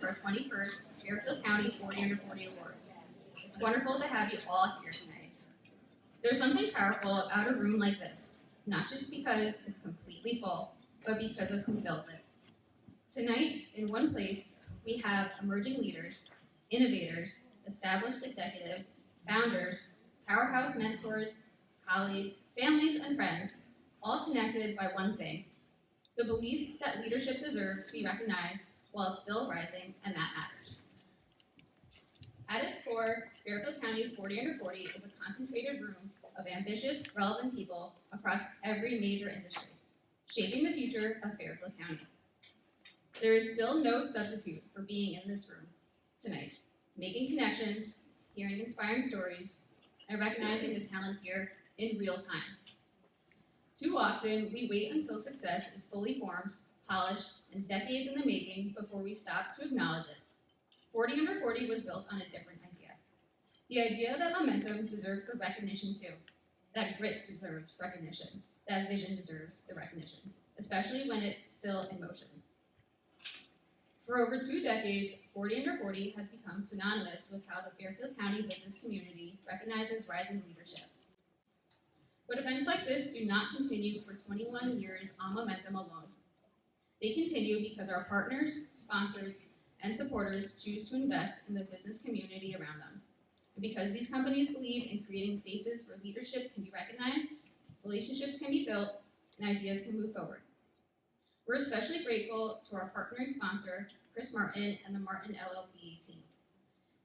our 21st Fairfield County 40 Under 40 Awards. It's wonderful to have you all here tonight. There's something powerful about a room like this, not just because it's completely full, but because of who fills it. Tonight, in one place, we have emerging leaders, innovators, established executives, founders, powerhouse mentors, colleagues, families, and friends, all connected by one thing: the belief that leadership deserves to be recognized while it's still rising, and that matters. At its core, Fairfield County's 40 Under 40 is a concentrated room of ambitious, relevant people across every major industry, shaping the future of Fairfield County. There is still no substitute for being in this room tonight, making connections, hearing inspiring stories, and recognizing the talent here in real time. Too often, we wait until success is fully formed, polished, and decades in the making before we stop to acknowledge it. 40 Under 40 was built on a different idea. The idea that momentum deserves the recognition too, that grit deserves recognition, that vision deserves the recognition, especially when it's still in motion. For over 2 decades, 40 Under 40 has become synonymous with how the Fairfield County business community recognizes rising leadership. But events like this do not continue for 21 years on momentum alone. They continue because our partners, sponsors, and supporters choose to invest in the business community around them. And because these companies believe in creating spaces where leadership can be recognized, relationships can be built, and ideas can move forward. We're especially grateful to our partner and sponsor, Chris Martin and the Martin LLP team.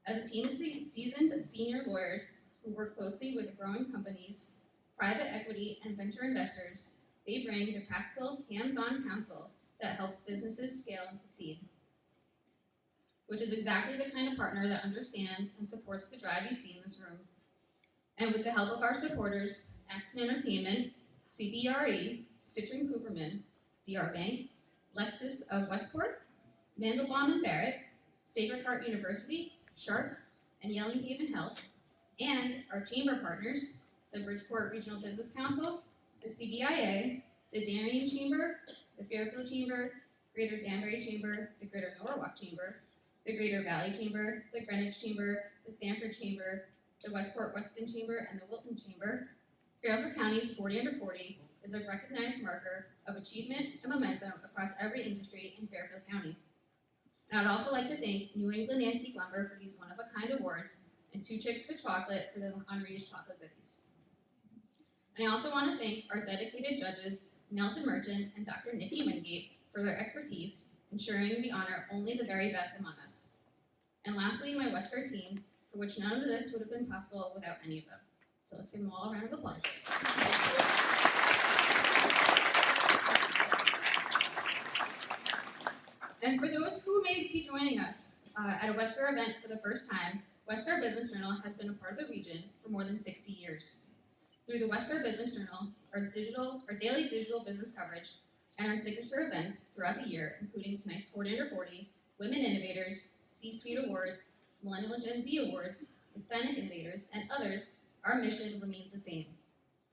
As a team of seasoned senior lawyers who work closely with growing companies, private equity, and venture investors, they bring the practical, hands-on counsel that helps businesses scale and succeed, which is exactly the kind of partner that understands and supports the drive you see in this room. And with the help of our supporters, Action Entertainment, CBRE, Citron Cooperman, DR Bank, Lexus of Westport, Mandelbaum and Barrett, Sacred Heart University, Sharp, and Yelling Haven Health, and our chamber partners, the Bridgeport Regional Business Council, the CBIA, the Darien Chamber, the Fairfield Chamber, Greater Danbury Chamber, the Greater Norwalk Chamber, the Greater Valley Chamber, the Greenwich Chamber, the Stamford Chamber, the Westport Weston Chamber, and the Wilton Chamber. Fairfield County's 40 Under 40 is a recognized marker of achievement and momentum across every industry in Fairfield County. And I'd also like to thank New England Antique Lumber for these one-of-a-kind awards, and Two Chicks for Chocolate for the unreached chocolate goodies. And I also want to thank our dedicated judges, Nelson Merchant and Dr. Nikki Wingate, for their expertise, ensuring we honor only the very best among us. And lastly, my Wesker team, for which none of this would have been possible without any of them. So let's give them all a round of applause. And for those who may be joining us at a Wesker event for the first time, Wesker Business Journal has been a part of the region for more than 60 years. Through the Wesker Business Journal, our daily digital business coverage, and our signature events throughout the year, including tonight's 40 Under 40, Women Innovators, C-Suite Awards, Millennial and Gen Z Awards, Hispanic Innovators, and others, our mission remains the same: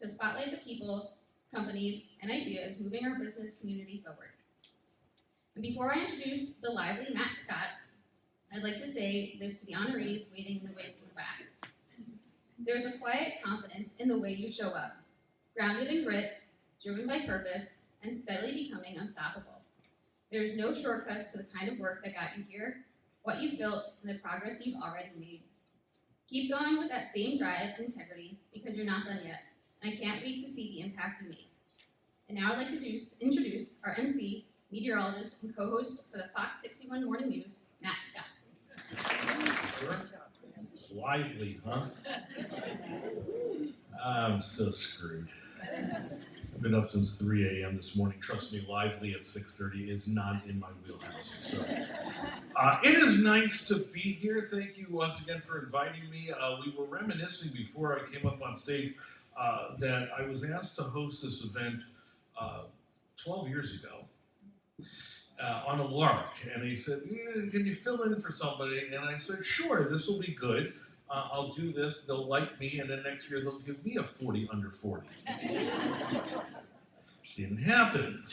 to spotlight the people, companies, and ideas moving our business community forward. And before I introduce the lively Matt Scott, I'd like to say this to the honorees waiting in the wings in the back. There's a quiet confidence in the way you show up, grounded in grit, driven by purpose, and steadily becoming unstoppable. There's no shortcuts to the kind of work that got you here, what you've built, and the progress you've already made. Keep going with that same drive and integrity, because you're not done yet, and I can't wait to see the impact you make. And now I'd like to introduce our MC, meteorologist, and co-host for the Fox 61 Morning News, Matt Scott. Lively, huh? I'm so screwed. I've been up since 3 a.m. this morning. Trust me, lively at 6:30 is not in my wheelhouse. So, it is nice to be here. Thank you once again for inviting me. We were reminiscing before I came up on stage that I was asked to host this event 12 years ago on a lark. And he said, can you fill in for somebody? And I said, sure, this will be good. I'll do this, they'll like me, and then next year they'll give me a 40 Under 40. Didn't happen.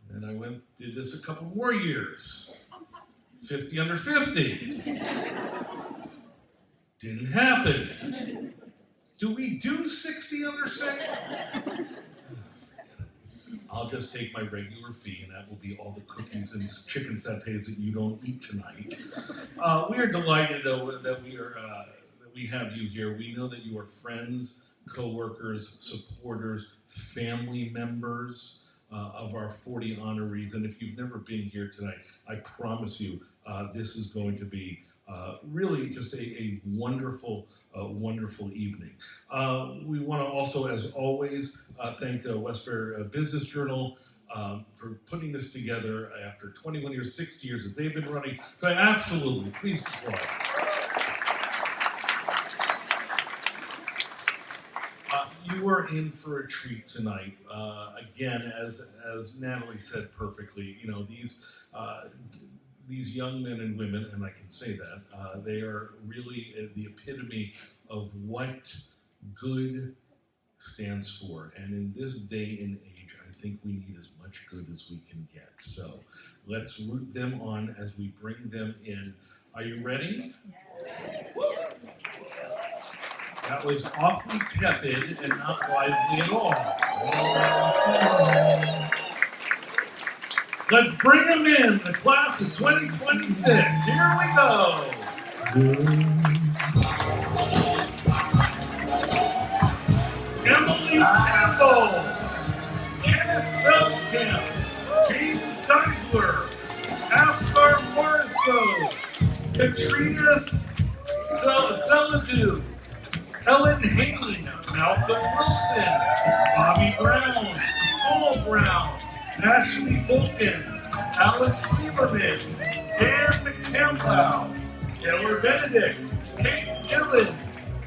And I did this a couple more years. 50 under 50. Didn't happen. Do we do 60 under 60? I'll just take my regular fee, and that will be all the cookies and chicken satays that you don't eat tonight. We are delighted that we have you here. We know that you are friends, co-workers, supporters, family members of our 40 honorees. And if you've never been here tonight, I promise you this is going to be really just a wonderful, wonderful evening. We want to also, as always, thank the West Fair Business Journal for putting this together after 21 years, 60 years that they've been running. But absolutely, please applaud. You are in for a treat tonight. Again, as Natalie said perfectly, you know, these young men and women, and I can say that, they are really the epitome of what good stands for. And in this day and age, I think we need as much good as we can get. So let's root them on as we bring them in. Are you ready? Yes. That was awfully tepid and not lively at all. Let's bring them in, the class of 2026. Here we go. Emily Campbell, Kenneth Belkamp, James Deisler, Askar Morrisseau, Katrina Seladou, Helen Hayne, Malcolm Wilson, Bobby Brown, Paul Brown, Ashley Bolton, Alex Lieberman, Dan McCampbell, Taylor Benedict, Kate Dillon,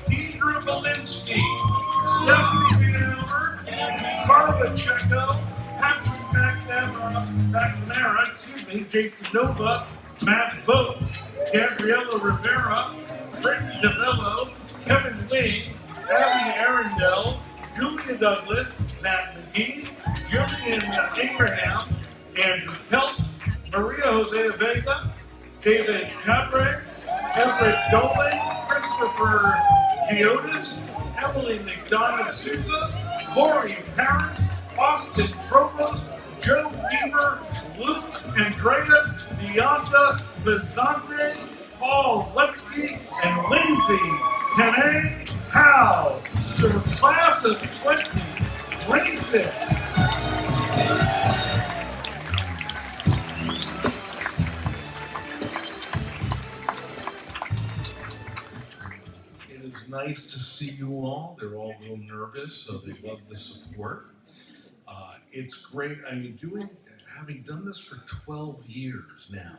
Deidre Valinsky, Stephanie Albert, Carla Checo, Patrick McNamara, Jason Nova, Matt Vogt, Gabriela Rivera, Brittany DeVello, Kevin Lee, Abby Arundel, Julia Douglas, Matt McGee, Julian Abraham, Andrew Kelt, Maria Jose Vega, David Cabre, Everett Dolan, Christopher Giotis, Emily McDonough Souza, Corey Parent, Austin Provost, Joe Beaver, Luke Andrea, Bianca Vizante, Paul Letsky, and Lindsay Tene Howe to the class of 2026. It is nice to see you all. They're all real nervous, so they love the support. It's great. I mean, having done this for 12 years now,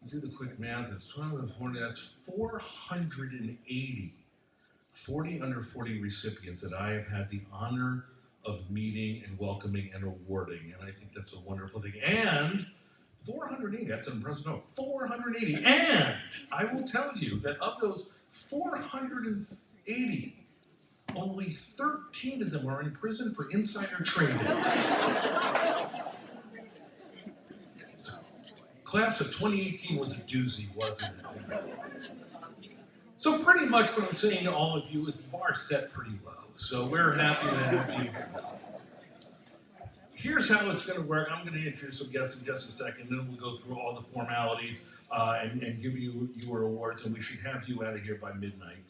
do the quick math, it's 12 and 40, that's 480 40 under 40 recipients that I have had the honor of meeting and welcoming and awarding. And I think that's a wonderful thing. And 480, that's an impressive number, 480. And I will tell you that of those 480, only 13 of them are in prison for insider trading. Class of 2018 was a doozy, wasn't it? So pretty much what I'm saying to all of you is the bar set pretty low. So we're happy to have you. Here's how it's going to work. I'm going to introduce some guests in just a second, then we'll go through all the formalities and give you your awards, and we should have you out of here by midnight.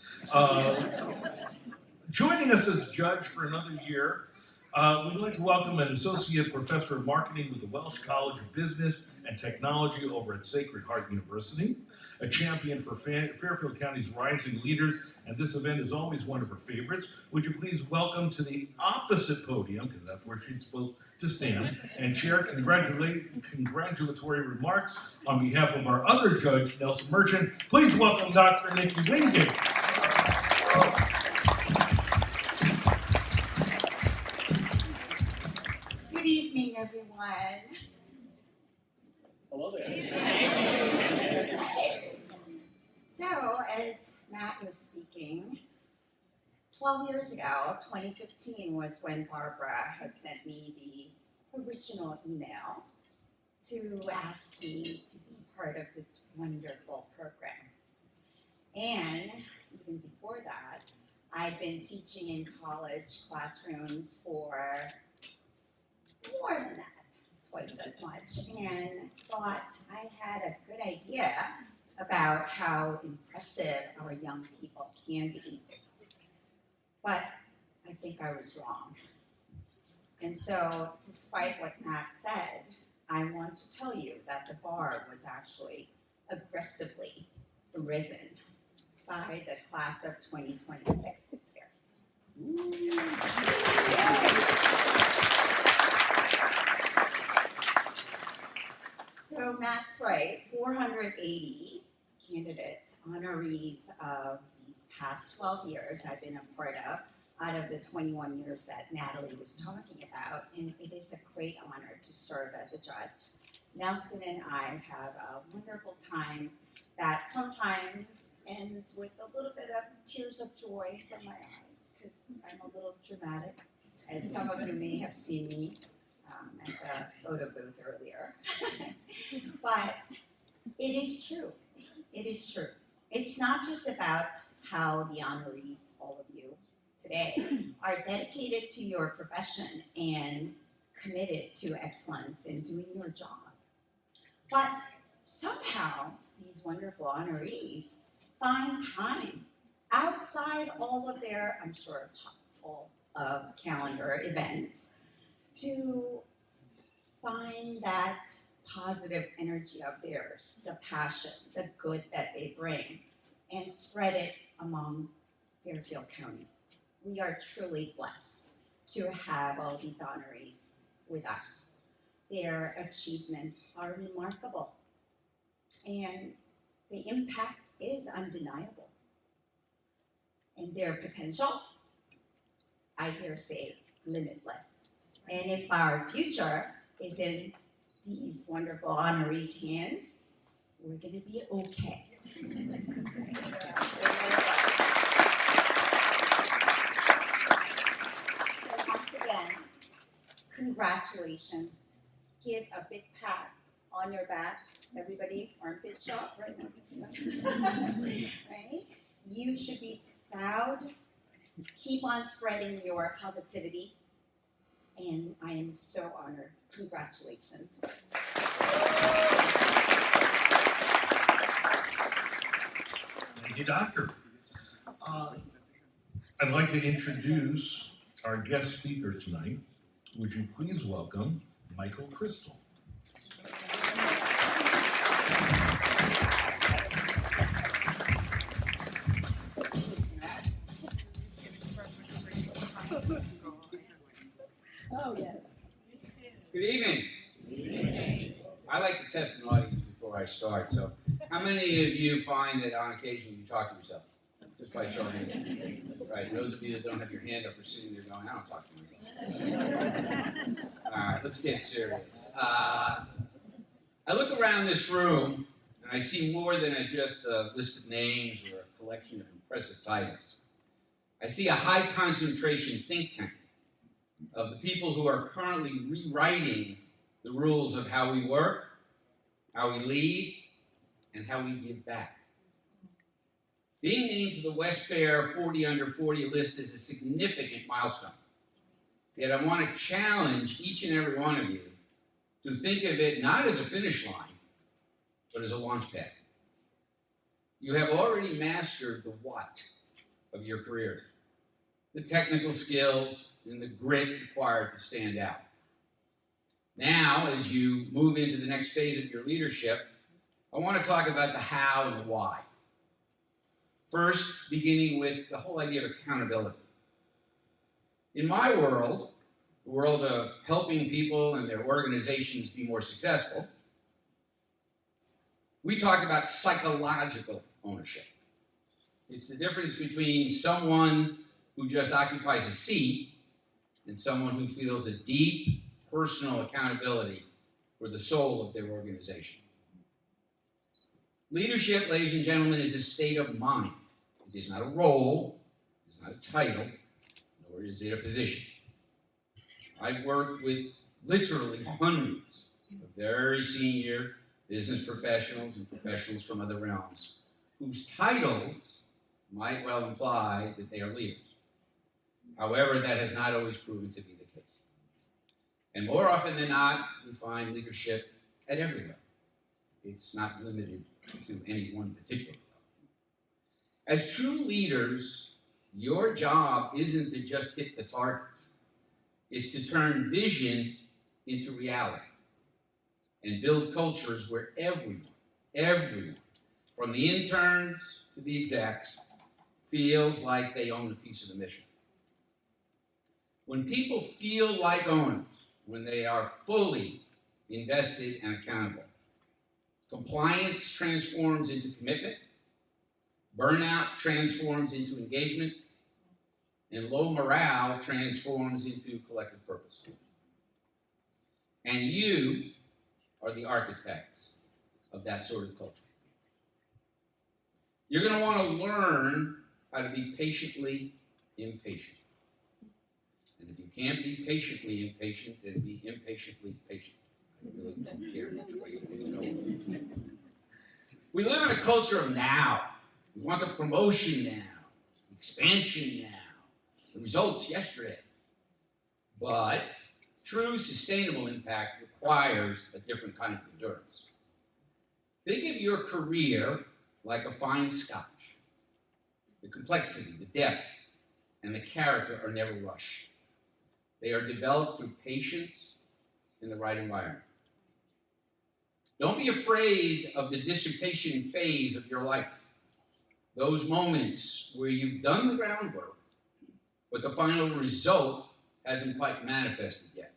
Joining us as judge for another year, we'd like to welcome an associate professor of marketing with the Welsh College of Business and Technology over at Sacred Heart University, a champion for Fairfield County's rising leaders, and this event is always one of her favorites. Would you please welcome to the opposite podium, because that's where she's supposed to stand, and share congratulatory remarks on behalf of our other judge, Nelson Merchant. Please welcome Dr. Nikki Wingate. Good evening, everyone. Hello there. So, as Matt was speaking, 12 years ago, 2015 was when Barbara had sent me the original email to ask me to be part of this wonderful program. And even before that, I'd been teaching in college classrooms for more than that, twice as much, and thought I had a good idea about how impressive our young people can be. But I think I was wrong. And so, despite what Matt said, I want to tell you that the bar was actually aggressively risen by the class of 2026 this year. So Matt's right, 480 candidates, honorees of these past 12 years I've been a part of, out of the 21 years that Natalie was talking about, and it is a great honor to serve as a judge. Nelson and I have a wonderful time that sometimes ends with a little bit of tears of joy from my eyes, because I'm a little dramatic, as some of you may have seen me at the photo booth earlier. But it is true. It is true. It's not just about how the honorees, all of you today, are dedicated to your profession and committed to excellence in doing your job. But somehow, these wonderful honorees find time outside all of their, I'm sure, chock-full of calendar events to find that positive energy of theirs, the passion, the good that they bring, and spread it among Fairfield County. We are truly blessed to have all these honorees with us. Their achievements are remarkable, and the impact is undeniable. And their potential, I dare say, limitless. And if our future is in these wonderful honorees' hands, we're going to be okay. So once again, congratulations. Give a big pat on your back. Everybody, armpit shot right now. Right? You should be proud. Keep on spreading your positivity. And I am so honored. Congratulations. Thank you, Doctor. I'd like to introduce our guest speaker tonight. Would you please welcome Michael Crystal. Oh, yes. Good evening. Good evening. I like to test an audience before I start, so how many of you find that on occasion you talk to yourself? Just by showing hands. Right, those of you that don't have your hand up are sitting there going, I don't talk to myself. All right, let's get serious. I look around this room and I see more than just a list of names or a collection of impressive titles. I see a high concentration think tank of the people who are currently rewriting the rules of how we work, how we lead, and how we give back. Being named to the West Fair 40 Under 40 list is a significant milestone. Yet I want to challenge each and every one of you to think of it not as a finish line, but as a launch pad. You have already mastered the what of your career, the technical skills and the grit required to stand out. Now, as you move into the next phase of your leadership, I want to talk about the how and the why. First, beginning with the whole idea of accountability. In my world, the world of helping people and their organizations be more successful, we talk about psychological ownership. It's the difference between someone who just occupies a seat and someone who feels a deep personal accountability for the soul of their organization. Leadership, ladies and gentlemen, is a state of mind. It is not a role, it is not a title, nor is it a position. I've worked with literally hundreds of very senior business professionals and professionals from other realms, whose titles might well imply that they are leaders. However, that has not always proven to be the case. And more often than not, we find leadership at every level. It's not limited to any one particular level. As true leaders, your job isn't to just hit the targets. It's to turn vision into reality and build cultures where everyone, from the interns to the execs, feels like they own a piece of the mission. When people feel like owners, when they are fully invested and accountable, compliance transforms into commitment, burnout transforms into engagement, and low morale transforms into collective purpose. And you are the architects of that sort of culture. You're going to want to learn how to be patiently impatient. And if you can't be patiently impatient, then be impatiently patient. I really don't care which way you go. We live in a culture of now. We want the promotion now, expansion now, the results yesterday. But true sustainable impact requires a different kind of endurance. Think of your career like a fine scotch. The complexity, the depth, and the character are never rushed. They are developed through patience in the right environment. Don't be afraid of the dissertation phase of your life. Those moments where you've done the groundwork, but the final result hasn't quite manifested yet.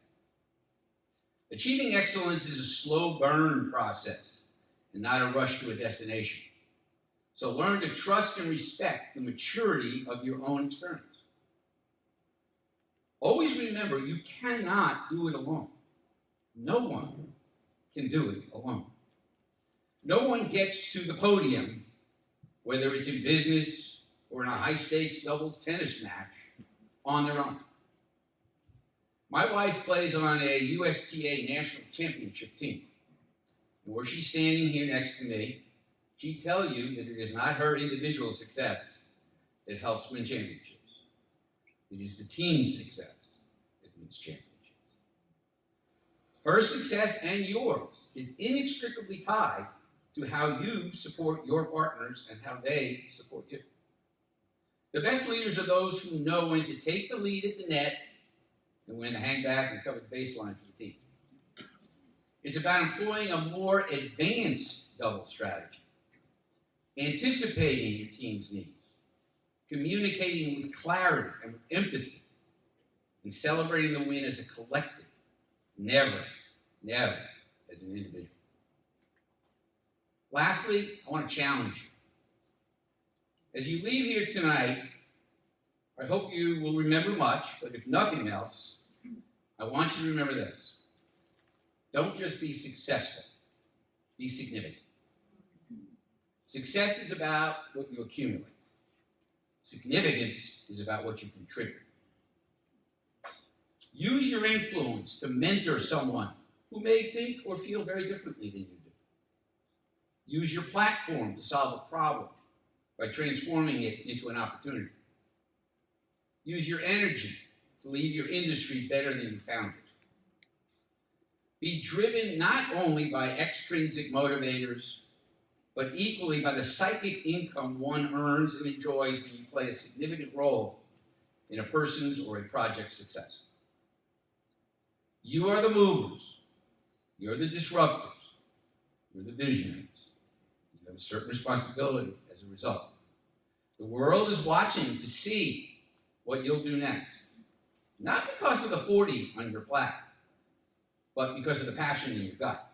Achieving excellence is a slow burn process and not a rush to a destination. So learn to trust and respect the maturity of your own experience. Always remember, you cannot do it alone. No one can do it alone. No one gets to the podium, whether it's in business or in a high-stakes doubles tennis match, on their own. My wife plays on a USTA national championship team. And were she standing here next to me, she'd tell you that it is not her individual success that helps win championships. It is the team's success that wins championships. Her success and yours is inextricably tied to how you support your partners and how they support you. The best leaders are those who know when to take the lead at the net and when to hang back and cover the baseline for the team. It's about employing a more advanced double strategy, anticipating your team's needs, communicating with clarity and with empathy, and celebrating the win as a collective, never as an individual. Lastly, I want to challenge you. As you leave here tonight, I hope you will remember much, but if nothing else, I want you to remember this. Don't just be successful, be significant. Success is about what you accumulate. Significance is about what you contribute. Use your influence to mentor someone who may think or feel very differently than you do. Use your platform to solve a problem by transforming it into an opportunity. Use your energy to leave your industry better than you found it. Be driven not only by extrinsic motivators, but equally by the psychic income one earns and enjoys when you play a significant role in a person's or a project's success. You are the movers. You're the disruptors. You're the visionaries. You have a certain responsibility as a result. The world is watching to see what you'll do next. Not because of the 40 on your plaque, but because of the passion in your gut.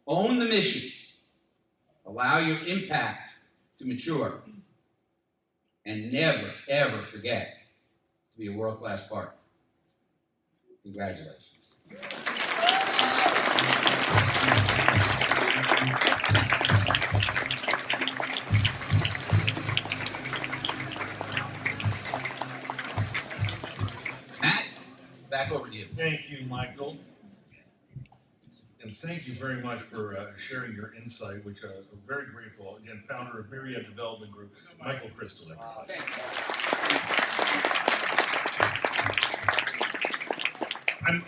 Own the mission. Allow your impact to mature. And never, ever forget to be a world-class partner. Congratulations. Matt, back over to you. Thank you, Michael. And thank you very much for sharing your insight, which I'm very grateful. Again, founder of Myriad Development Group, Michael Crystal, everybody.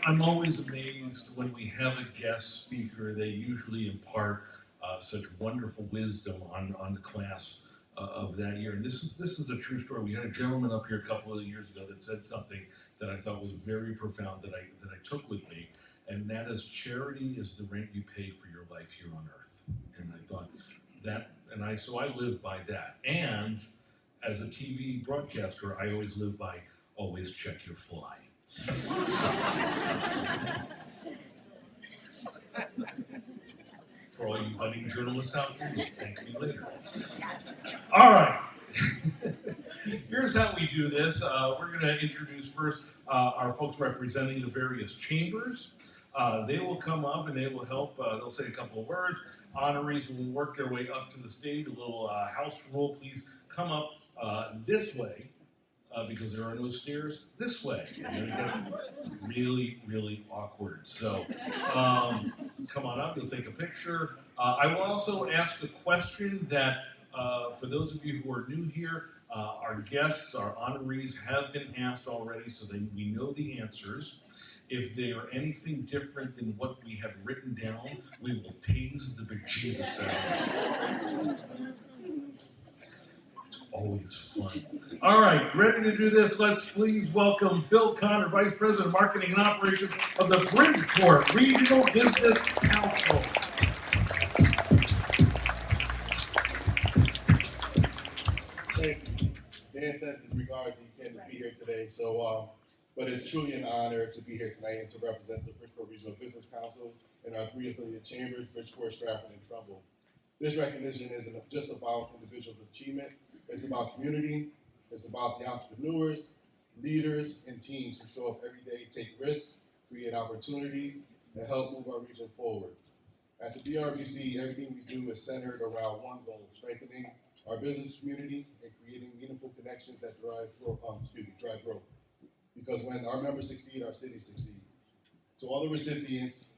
I'm always amazed when we have a guest speaker. They usually impart such wonderful wisdom on the class of that year. And this is a true story. We had a gentleman up here a couple of years ago that said something that I thought was very profound that I took with me, and that is, charity is the rent you pay for your life here on earth. And I thought that, so I live by that. And as a TV broadcaster, I always live by always check your fly. For all you budding journalists out there, you'll thank me later. All right. Here's how we do this. We're going to introduce first our folks representing the various chambers. They will come up and they will help. They'll say a couple of words. Honorees will work their way up to the stage. A little house rule, please come up this way. Because there are no stairs this way. And it gets really, really awkward. So come on up, you'll take a picture. I will also ask a question that for those of you who are new here, our guests, our honorees have been asked already, so we know the answers. If they are anything different than what we have written down, we will tase the bejesus out of them. Always fun. All right, ready to do this? Let's please welcome Phil Connor, Vice President of Marketing and Operations of the Bridgeport Regional Business Council. Thank you. Dan says in regards you can't be here today, but it's truly an honor to be here tonight and to represent the Bridgeport Regional Business Council and our 3 affiliate chambers, Bridgeport, Stratford, and Trumbull. This recognition isn't just about individuals' achievement. It's about community, it's about the entrepreneurs, leaders, and teams who show up every day, take risks, create opportunities, and help move our region forward. At the BRBC, everything we do is centered around one goal: strengthening our business community and creating meaningful connections that drive growth. Because when our members succeed, our cities succeed. So all the recipients,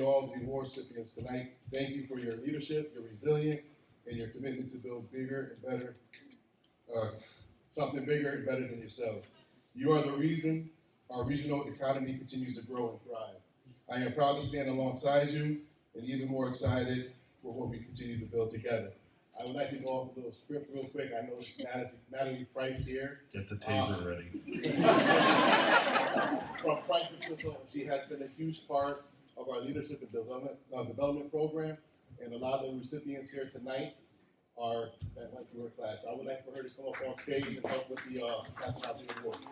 all the award recipients tonight, thank you for your leadership, your resilience, and your commitment to build bigger and better, something bigger and better than yourselves. You are the reason our regional economy continues to grow and thrive. I am proud to stand alongside you and even more excited for what we continue to build together. I would like to go off a little script real quick. I know it's Natalie Price here. Get the taser ready. From Price and she has been a huge part of our leadership and development program. And a lot of the recipients here tonight are that went through her class. I would like for her to come up on stage and help with the passing out the awards.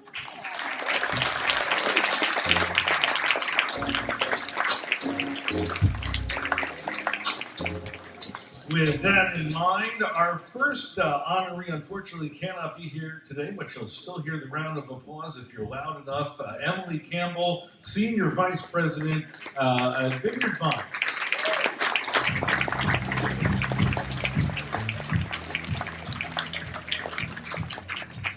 With that in mind, our first honoree unfortunately cannot be here today, but you'll still hear the round of applause if you're loud enough. Emily Campbell, Senior Vice President at Vineyard Vines.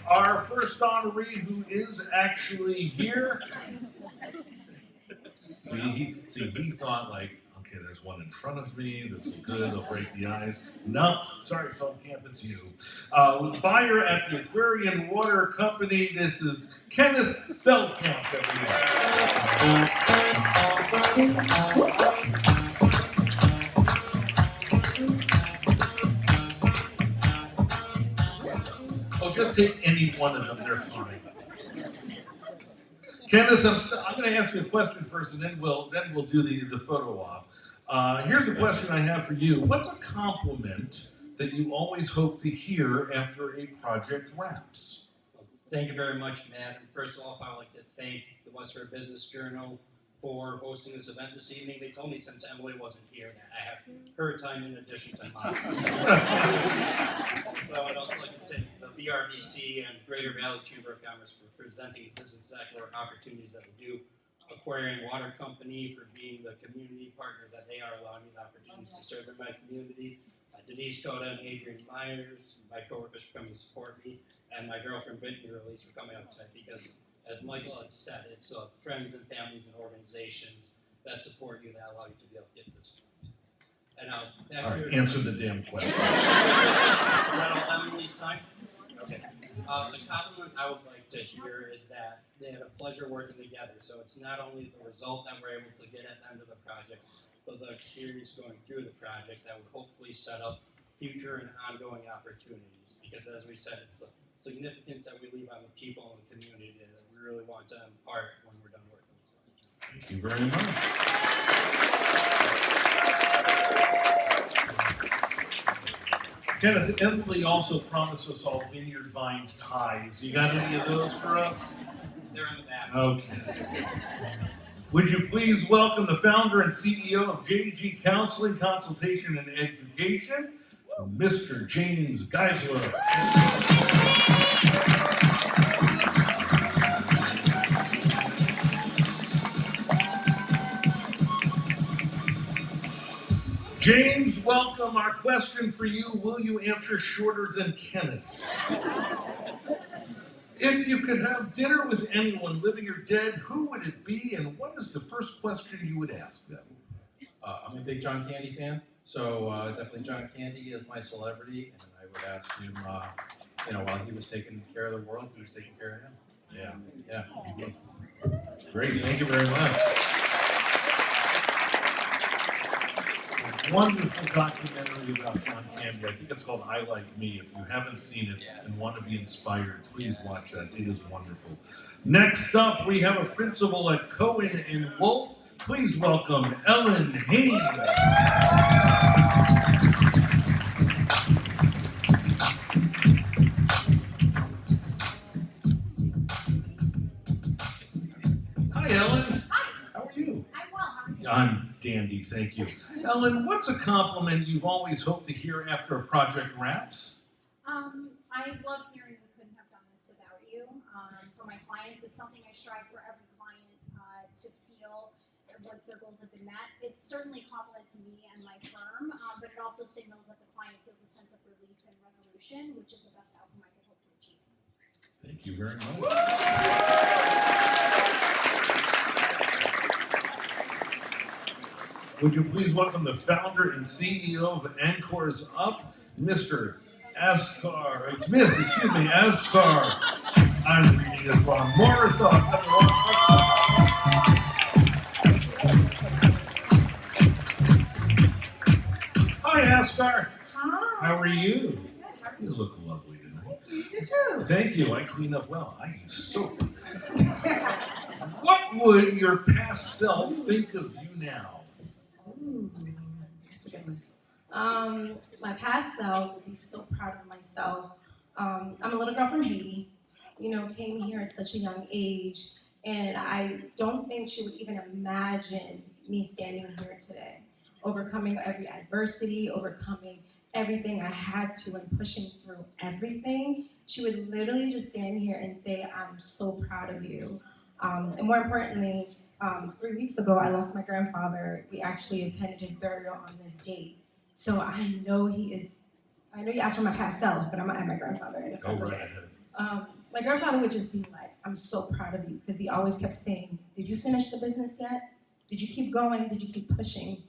Our first honoree who is actually here. See, he thought like, okay, there's one in front of me, this is good, I'll break the ice. No, sorry, Feldkamp, it's you. Buyer at the Aquarian Water Company, this is Kenneth Feldkamp, everyone. Oh, just take any one of them, they're fine. Kenneth, I'm going to ask you a question first, and then we'll do the photo op. Here's the question I have for you. What's a compliment that you always hope to hear after a project wraps? Thank you very much, Matt. And first off, I would like to thank the Westford Business Journal for hosting this event this evening. They told me since Emily wasn't here that I have her time in addition to mine. But I would also like to thank the BRBC and Greater Valley Chamber of Commerce for presenting business sector opportunities that we do. Aquarian Water Company for being the community partner that they are, allowing me the opportunities to serve in my community. Denise Coda and Adrian Myers, my coworkers, for coming to support me, and my girlfriend Brittany Release for coming up tonight because, as Michael had said, it's friends and families and organizations that support you, that allow you to be able to get to this point. And All right, answer the damn question. Emily's time? Okay. The compliment I would like to hear is that they had a pleasure working together. So it's not only the result that we're able to get at the end of the project, but the experience going through the project that would hopefully set up future and ongoing opportunities. Because as we said, it's the significance that we leave on the people and the community that we really want to impart when we're done working with them. Thank you very much. Kenneth, Emily also promised us all Vineyard Vines ties. You got any of those for us? They're in the back. Okay. Would you please welcome the founder and CEO of JG Counseling, Consultation, and Education, Mr. James Geisler. James, welcome. Our question for you, will you answer shorter than Kenneth? If you could have dinner with anyone, living or dead, who would it be, and what is the first question you would ask them? I'm a big John Candy fan, so definitely John Candy is my celebrity, and I would ask him, while he was taking care of the world, who was taking care of him? Yeah. Great, thank you very much. Wonderful documentary about John Candy. I think it's called I Like Me. If you haven't seen it and want to be inspired, please watch that. It is wonderful. Next up, we have a principal at Cohen and Wolf. Please welcome Ellen Haynes. Hi, Ellen. Hi. How are you? I'm well. How are you? I'm dandy, thank you. Ellen, what's a compliment you've always hoped to hear after a project wraps? I love hearing we couldn't have done this without you. For my clients, it's something I strive for every client to feel that once their goals have been met. It's certainly a compliment to me and my firm, but it also signals that the client feels a sense of relief and resolution, which is the best outcome I could hope to achieve. Thank you very much. Would you please welcome the founder and CEO of Anchor's Up, Mr. Askar, Askar. I'm reading this wrong. Morrisov. Hi, Askar. Hi. How are you? Good. How are You you? look lovely tonight. You do too. Thank you. I clean up well. I use soap. What would your past self think of you now? Ooh, that's a good one. My past self would be so proud of myself. I'm a little girl from Haiti, came here at such a young age, and I don't think she would even imagine me standing here today, overcoming every adversity, overcoming everything I had to, and pushing through everything. She would literally just stand here and say, I'm so proud of you. And more importantly, 3 weeks ago, I lost my grandfather. We actually attended his burial on this date. So I know you asked for my past self, but I'm gonna add my grandfather in if Go that's right okay. ahead. My grandfather would just be like, I'm so proud of you, because he always kept saying, did you finish the business yet? Did you keep going? Did you keep pushing?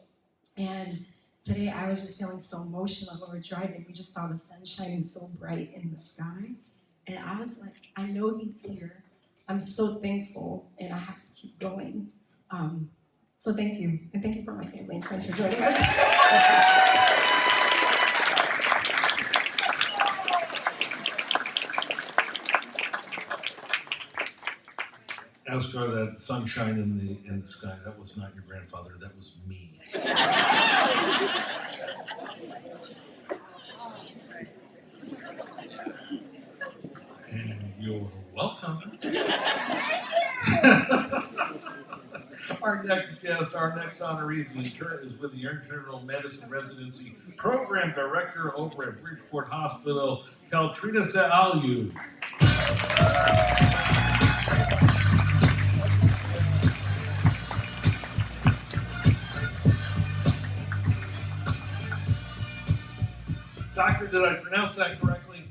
And today I was just feeling so emotional when we were driving. We just saw the sun shining so bright in the sky. And I was like, I know he's here. I'm so thankful, and I have to keep going. So thank you, and thank you for my family and friends for joining us. Askar, that sunshine in the sky, that was not your grandfather, that was me. And you're welcome. Our next honoree is with the Internal Medicine Residency Program Director over at Bridgeport Hospital, Kaltrina Sealiu. Doctor, did I pronounce that correctly?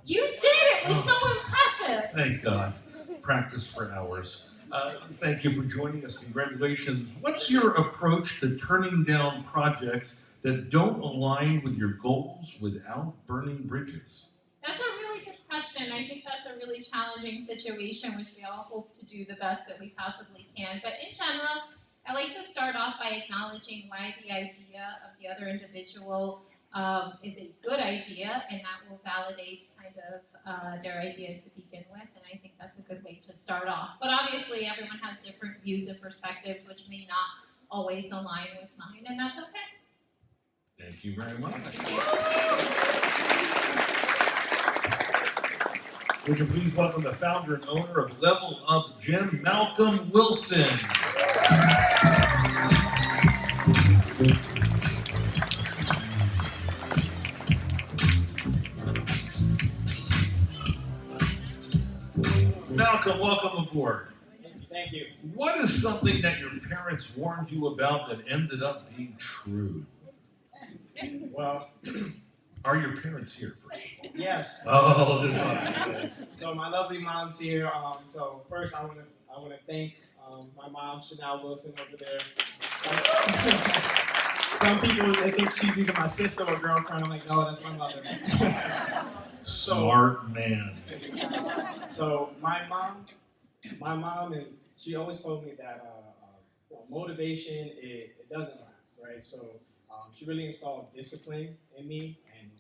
You did! It was so impressive! Thank God. Practice for hours. Thank you for joining us. Congratulations. What's your approach to turning down projects that don't align with your goals without burning bridges? That's a really good question. I think that's a really challenging situation, which we all hope to do the best that we possibly can. But in general, I like to start off by acknowledging why the idea of the other individual is a good idea, and that will validate kind of their idea to begin with. And I think that's a good way to start off. But obviously, everyone has different views and perspectives, which may not always align with mine, and that's okay. Thank you very much. Would you please welcome the founder and owner of Level Up Gym, Malcolm Wilson. Malcolm, welcome aboard. Thank you. What is something that your parents warned you about that ended up being true? Well, Are your parents here first? yes. Oh, this one. So my lovely mom's here. So first, I want to thank my mom, Chanel Wilson, over there. Some people they think she's either my sister or girlfriend. I'm like, no, that's my mother. Smart man. So my mom, and she always told me that motivation it doesn't last, right? So she really installed discipline in me, and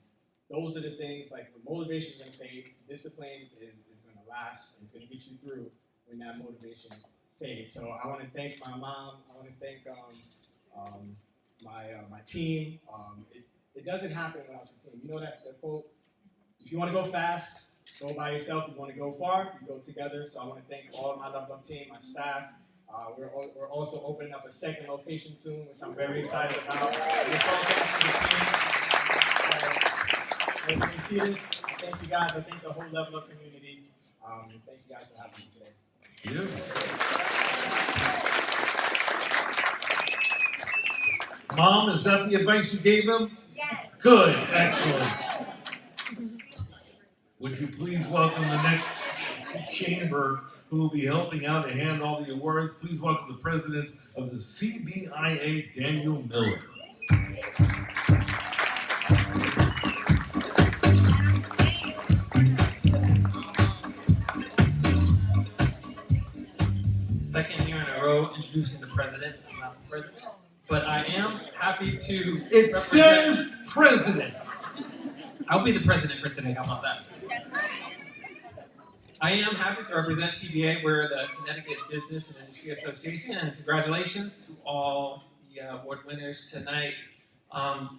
those are the things like when motivation is gonna fade, discipline is gonna last, and it's gonna get you through when that motivation fades. So I want to thank my mom. I want to thank my team. It doesn't happen without your team. You know that's the quote. If you want to go fast, go by yourself. If you want to go far, you go together. So I want to thank all of my Level Up team, my staff. We're also opening up a second location soon, which I'm very excited about. It's all thanks to the team. When you see this, I thank you guys. I thank the whole Level Up community. Thank you guys for having me today. You. Mom, is that the advice you gave him? Yes. Good, excellent. Would you please welcome the next chamber who will be helping out to hand all the awards? Please welcome the president of the CBIA, Daniel Miller. Second year in a row introducing the president. I'm not the president. But I am happy to It says president. I'll be the president for today. How about that? I am happy to represent CBA. We're the Connecticut Business and Industry Association, and congratulations to all the award winners tonight.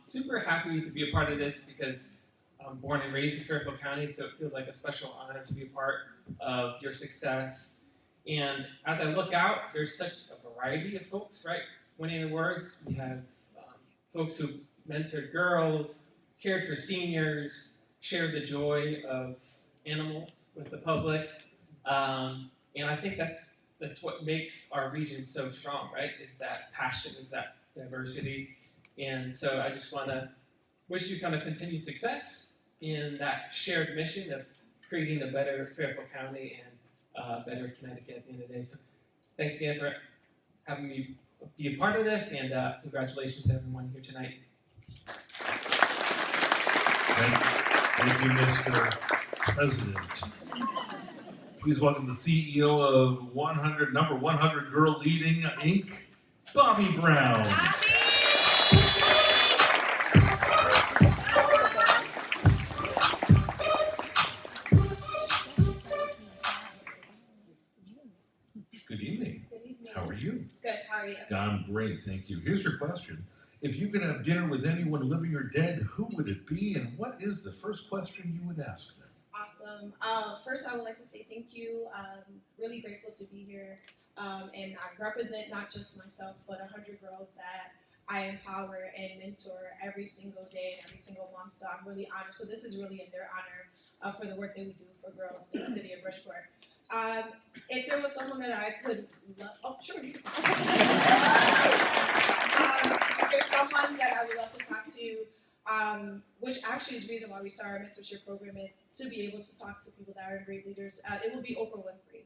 Super happy to be a part of this because I'm born and raised in Fairfield County, so it feels like a special honor to be a part of your success. And as I look out, there's such a variety of folks, right, winning awards. We have folks who mentored girls, cared for seniors, shared the joy of animals with the public, and I think that's what makes our region so strong, right? Is that passion, is that diversity, and so I just want to wish you kind of continued success in that shared mission of creating a better Fairfield County and better Connecticut at the end of the day. So thanks again for having me be a part of this, and congratulations to everyone here tonight. Thank you, Mr. President. Please welcome the CEO of number 100 Girl Leading Inc., Bobby Brown. Good evening. How are you? Good, how are you? I'm great, thank you. Here's your question. If you could have dinner with anyone living or dead, who would it be, and what is the first question you would ask them? Awesome. First, I would like to say thank you. Really grateful to be here. And I represent not just myself, but 100 girls that I empower and mentor every single day and every single month. So I'm really honored. So this is really in their honor for the work that we do for girls in the city of Bridgeport. If there was someone that I could love, oh, sure. If there's someone that I would love to talk to, which actually is the reason why we started our mentorship program, is to be able to talk to people that are great leaders. It would be Oprah Winfrey.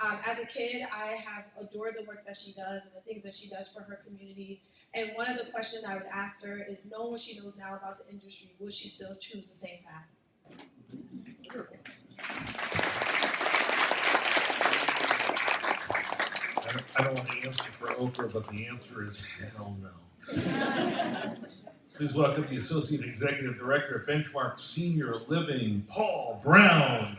As a kid, I have adored the work that she does and the things that she does for her community. And one of the questions I would ask her is, knowing what she knows now about the industry, would she still choose the same path? I don't want to answer for Oprah, but the answer is hell no. Please welcome the Associate Executive Director of Benchmark Senior Living, Paul Brown.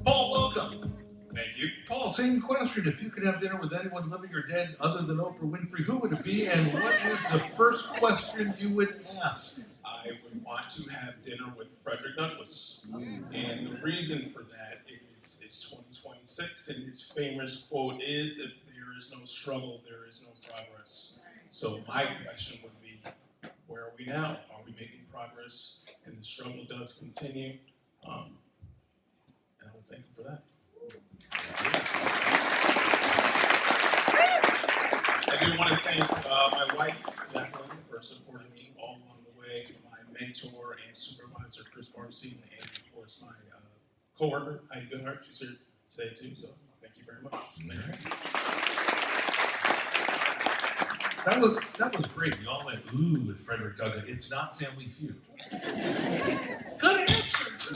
Paul, welcome. Thank you. Paul, same question. If you could have dinner with anyone living or dead other than Oprah Winfrey, who would it be? And what is the first question you would ask? I would want to have dinner with Frederick Douglass. And the reason for that is it's 2026, and his famous quote is, if there is no struggle, there is no progress. So my question would be, where are we now? Are we making progress? And the struggle does continue. And I would thank him for that. I do want to thank my wife, Jacqueline, for supporting me all along the way, my mentor and supervisor, Chris Barcy, and of course my coworker, Heidi Goodhart. She's here today too, so thank you very much. That was great. You all went, ooh, with Frederick Douglass. It's not Family Feud. Good answer.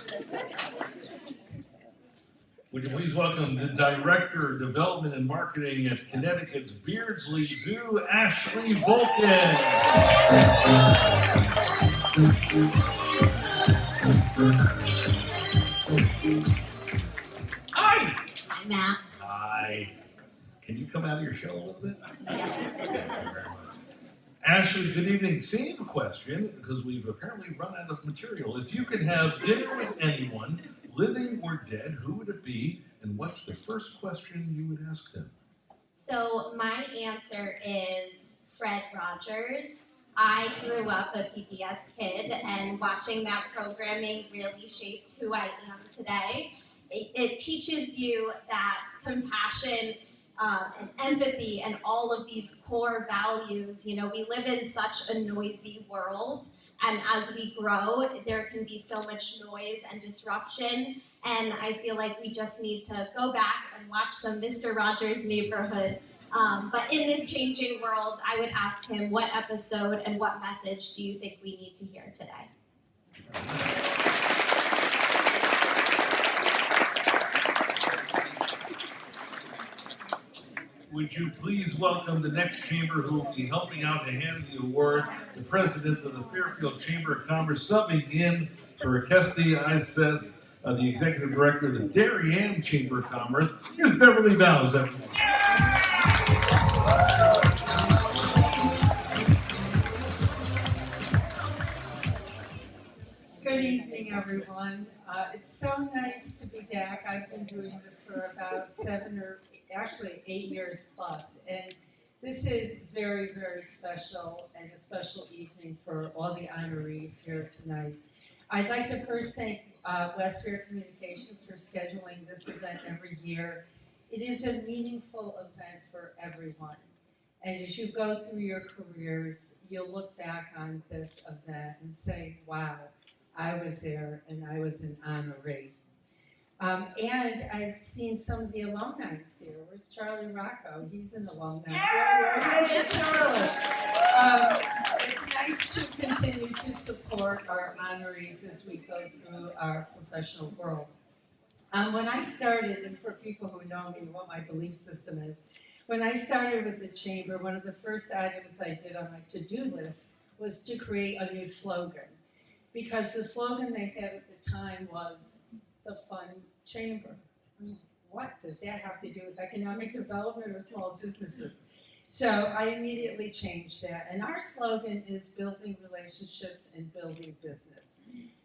Would you please welcome the Director of Development and Marketing at Connecticut's Beardsley Zoo, Ashley Volkin. Hi. Hi, Matt. Hi. Can you come out of your shell a little bit? Yes. Okay, thank you very much. Ashley, good evening. Same question, because we've apparently run out of material. If you could have dinner with anyone, living or dead, who would it be? And what's the first question you would ask them? So my answer is Fred Rogers. I grew up a PBS kid, and watching that programming really shaped who I am today. It teaches you that compassion and empathy and all of these core values. You know, we live in such a noisy world, and as we grow, there can be so much noise and disruption, and I feel like we just need to go back and watch some Mr. Rogers' Neighborhood. But in this changing world, I would ask him, what episode and what message do you think we need to hear today? Would you please welcome the next chamber who will be helping out to hand the award, the president of the Fairfield Chamber of Commerce, subbing in for Kesty Iseth, the executive director of the Darien Chamber of Commerce. Here's Beverly Bowes, everyone. Good evening, everyone. It's so nice to be back. I've been doing this for about 8 years plus, and this is very, very special and a special evening for all the honorees here tonight. I'd like to first thank Westfair Communications for scheduling this event every year. It is a meaningful event for everyone. And as you go through your careers, you'll look back on this event and say, wow, I was there and I was an honoree. And I've seen some of the alumni here. Where's Charlie Rocco? He's an alumni. Hey, Charlie. It's nice to continue to support our honorees as we go through our professional world. When I started, and for people who know me, what my belief system is, when I started with the Chamber, one of the first items I did on my to-do list was to create a new slogan. Because the slogan they had at the time was the fun chamber. What does that have to do with economic development or small businesses? So I immediately changed that. And our slogan is building relationships and building business.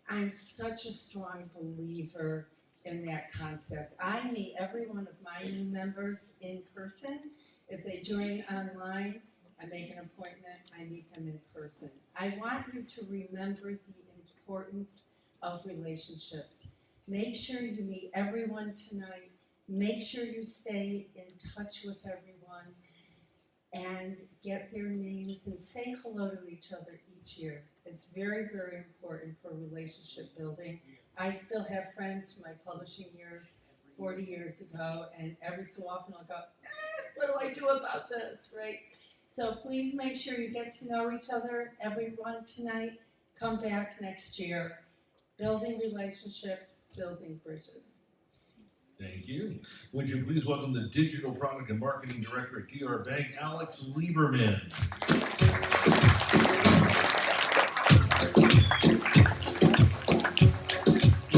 I'm such a strong believer in that concept. I meet every one of my new members in person. If they join online, I make an appointment, I meet them in person. I want you to remember the importance of relationships. Make sure you meet everyone tonight. Make sure you stay in touch with everyone. and get their names and say hello to each other each year. It's very, very important for relationship building. I still have friends from my publishing years 40 years ago, and every so often I'll go, what do I do about this, right? So please make sure you get to know each other, everyone tonight. Come back next year. Building relationships, building bridges. Thank you. Would you please welcome the Digital Product and Marketing Director at DR Bank, Alex Lieberman.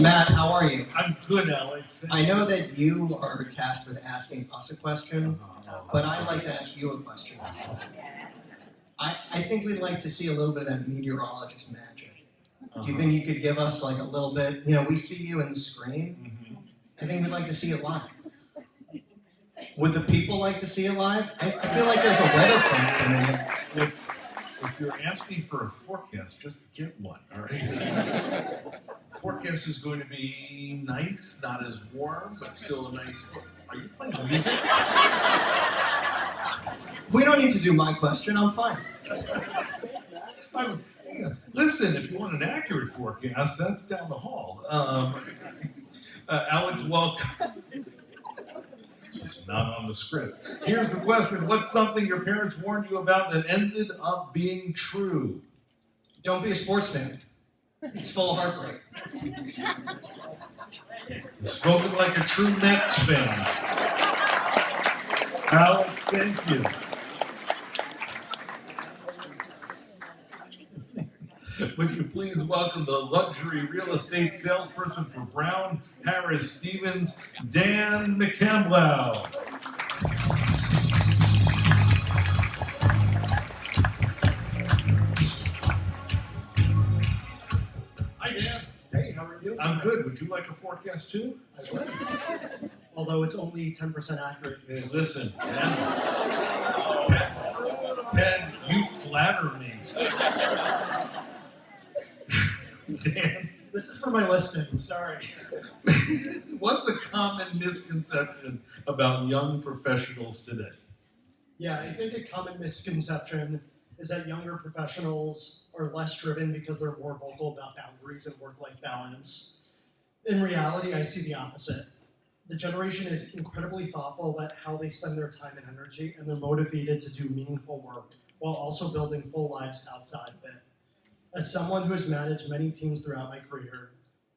Matt, how are you? I'm good, Alex. I know that you are tasked with asking us a question, but I'd like to ask you a question. I think we'd like to see a little bit of that meteorologist magic. Do you think you could give us like a little bit? You know, we see you in the screen. I think we'd like to see it live. Would the people like to see it live? I feel like there's a weather front coming in. If you're asking for a forecast, just get one, all right? Forecast is going to be nice, not as warm, but still a nice. Are you playing music? We don't need to do my question, I'm fine. Listen, if you want an accurate forecast, that's down the hall. Alex, welcome. It's not on the script. Here's the question. What's something your parents warned you about that ended up being true? Don't be a sports fan. It's full of heartbreak. Spoken like a true Mets fan. Alex, thank you. Would you please welcome the luxury real estate salesperson for Brown Harris Stevens, Dan McCamblau. Hi, Dan. Hey, how are you doing? I'm good. Would you like a forecast too? I would. Although it's only 10% accurate. Hey, listen, Ted, you flatter me. Dan, this is for my listing, sorry. What's a common misconception about young professionals today? Yeah, I think a common misconception is that younger professionals are less driven because they're more vocal about boundaries and work-life balance. In reality, I see the opposite. The generation is incredibly thoughtful about how they spend their time and energy, and they're motivated to do meaningful work while also building full lives outside of it. As someone who has managed many teams throughout my career,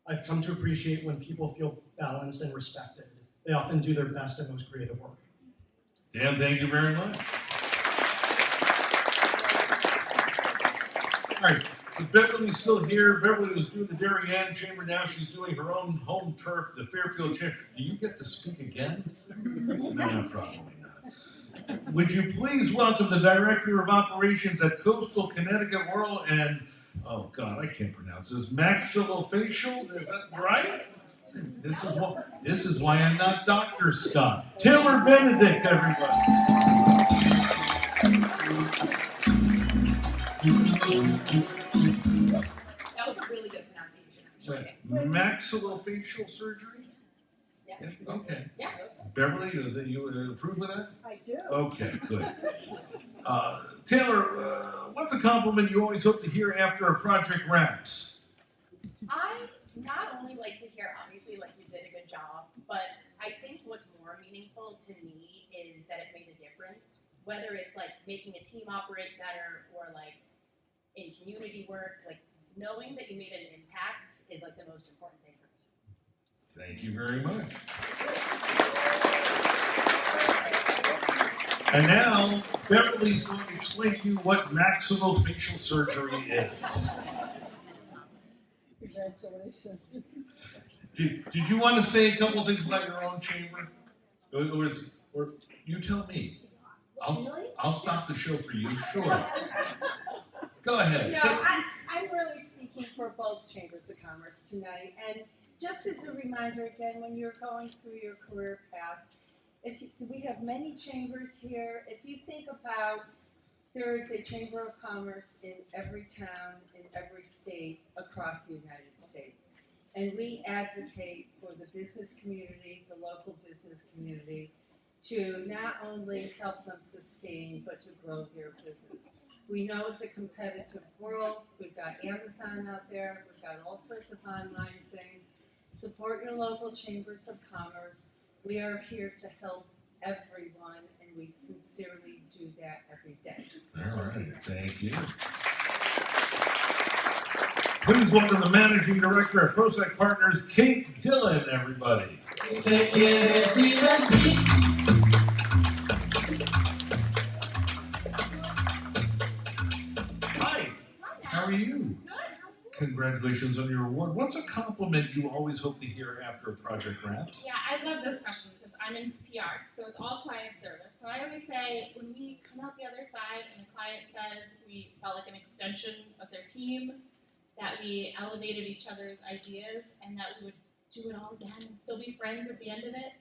I've come to appreciate when people feel balanced and respected. They often do their best and most creative work. Dan, thank you very much. All right, is Beverly's still here? Beverly was doing the Darien Chamber, now she's doing her own home turf, the Fairfield Chamber. Do you get to speak again? No, probably not. Would you please welcome the Director of Operations at Coastal Connecticut World and, oh God, I can't pronounce this, maxillofacial, is that right? This is why I'm not Dr. Scott. Taylor Benedict, everybody. That was a really good pronunciation, actually. Maxillofacial surgery? Yeah. Yes, okay. Yeah, that was good. Beverly, does it, you approve of that? I do. Okay, good. Taylor, what's a compliment you always hope to hear after a project wraps? I not only like to hear, obviously, like you did a good job, but I think what's more meaningful to me is that it made a difference. Whether it's like making a team operate better or like in community work, like knowing that you made an impact is like the most important thing for me. Thank you very much. And now, Beverly's going to explain to you what maxillofacial surgery is. Congratulations. Did you want to say a couple things about your own chamber? Or you tell me. I'll stop the show for you, sure. Go ahead. No, I'm really speaking for both chambers of commerce tonight. And just as a reminder again, when you're going through your career path, we have many chambers here. If you think about, there is a chamber of commerce in every town, in every state across the United States. And we advocate for the business community, the local business community, to not only help them sustain, but to grow their business. We know it's a competitive world. We've got Amazon out there. We've got all sorts of online things. Support your local chambers of commerce. We are here to help everyone, and we sincerely do that every day. All right, thank you. Please welcome the Managing Director of Prozac Partners, Kate Dillon, everybody. Hi, how are you? Congratulations on your award. What's a compliment you always hope to hear after a project wraps? Yeah, I love this question because I'm in PR, so it's all client service. So I always say when we come out the other side and the client says we felt like an extension of their team, that we elevated each other's ideas, and that we would do it all again and still be friends at the end of it,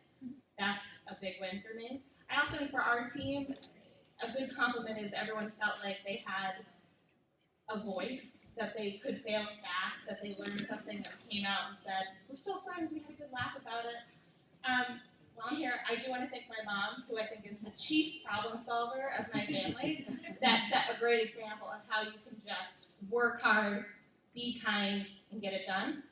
that's a big win for me. I also think for our team, a good compliment is everyone felt like they had a voice, that they could fail fast, that they learned something that came out and said, we're still friends, we had a good laugh about it. While I'm here, I do want to thank my mom, who I think is the chief problem solver of my family, that set a great example of how you can just work hard, be kind, and get it done.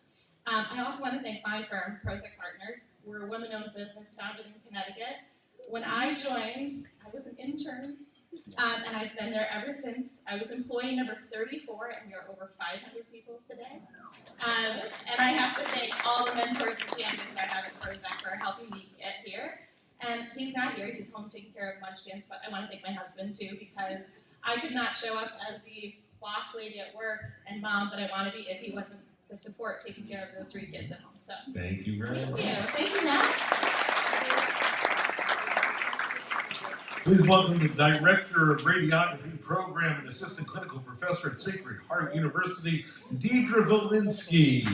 I also want to thank my firm, Prozac Partners. We're a women-owned business founded in Connecticut. When I joined, I was an intern, and I've been there ever since. I was employee number 34, and we are over 500 people today. And I have to thank all the mentors and champions I have at Prozac for helping me get here. And he's not here, he's home taking care of munchkins, but I want to thank my husband too, because I could not show up as the boss lady at work and mom that I want to be if he wasn't the support taking care of those 3 kids at home. So Thank you very much. thank you, Matt. Please welcome the Director of Radiography Program and Assistant Clinical Professor at Sacred Heart University, Deidre Volinsky.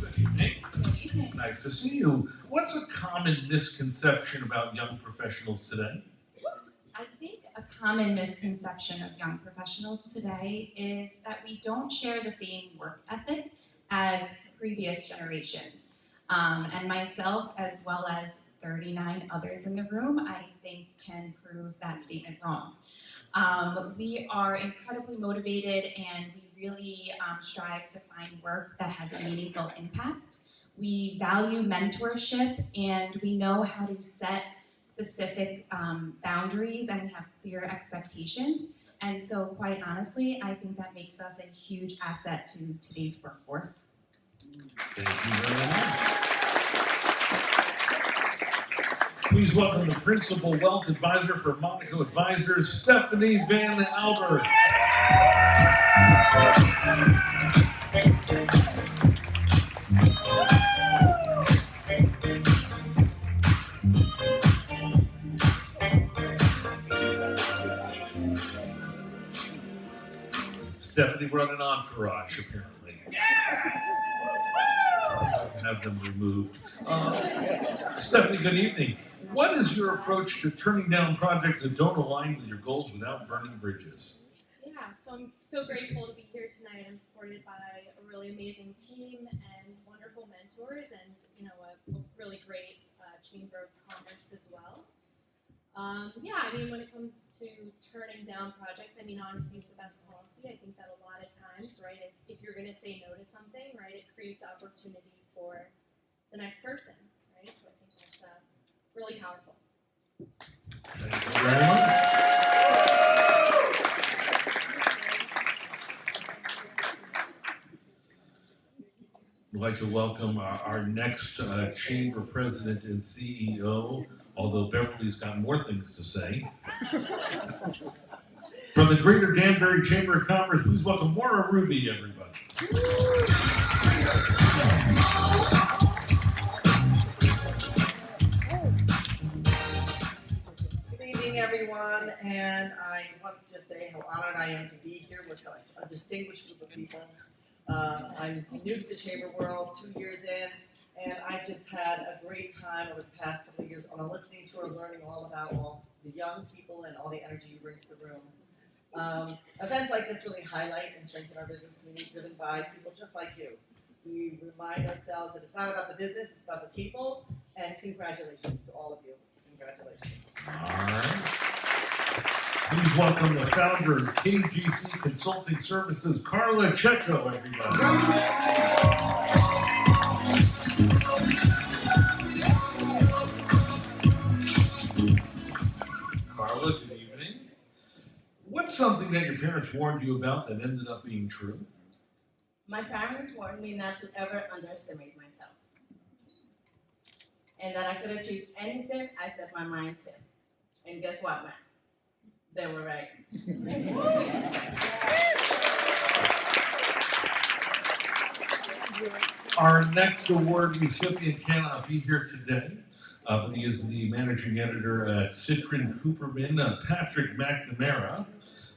Good evening. Nice to see you. What's a common misconception about young professionals today? I think a common misconception of young professionals today is that we don't share the same work ethic as previous generations. And myself, as well as 39 others in the room, I think can prove that statement wrong. We are incredibly motivated, and we really strive to find work that has a meaningful impact. We value mentorship, and we know how to set specific boundaries, and we have clear expectations. And so quite honestly, I think that makes us a huge asset to today's workforce. Thank you very much. Please welcome the Principal Wealth Advisor for Monaco Advisors, Stephanie Van Albert. Stephanie brought an entourage, apparently. Have them removed. Stephanie, good evening. What is your approach to turning down projects that don't align with your goals without burning bridges? Yeah, so I'm so grateful to be here tonight. I'm supported by a really amazing team and wonderful mentors, and a really great Chamber of Commerce as well. When it comes to turning down projects, honesty is the best policy. I think that a lot of times, right, if you're going to say no to something, right, it creates opportunity for the next person, right? So I think that's really powerful. Thank you very much. I'd like to welcome our next Chamber President and CEO, although Beverly's got more things to say. From the Greater Danbury Chamber of Commerce, please welcome Maura Ruby, everybody. Good evening, everyone, and I want to just say how honored I am to be here with such a distinguished group of people. I'm new to the chamber world, 2 years in, and I just had a great time over the past couple of years on a listening tour, learning all about all the young people and all the energy you bring to the room. Events like this really highlight and strengthen our business community driven by people just like you. We remind ourselves that it's not about the business, it's about the people, and congratulations to all of you. Congratulations. All right. Please welcome the founder of KGC Consulting Services, Carla Checo, everybody. Carla, good evening. What's something that your parents warned you about that ended up being true? My parents warned me not to ever underestimate myself. And that I could achieve anything I set my mind to. And guess what, man? They were right. Our next award recipient cannot be here today, but he is the managing editor at Citron Cooperman, Patrick McNamara.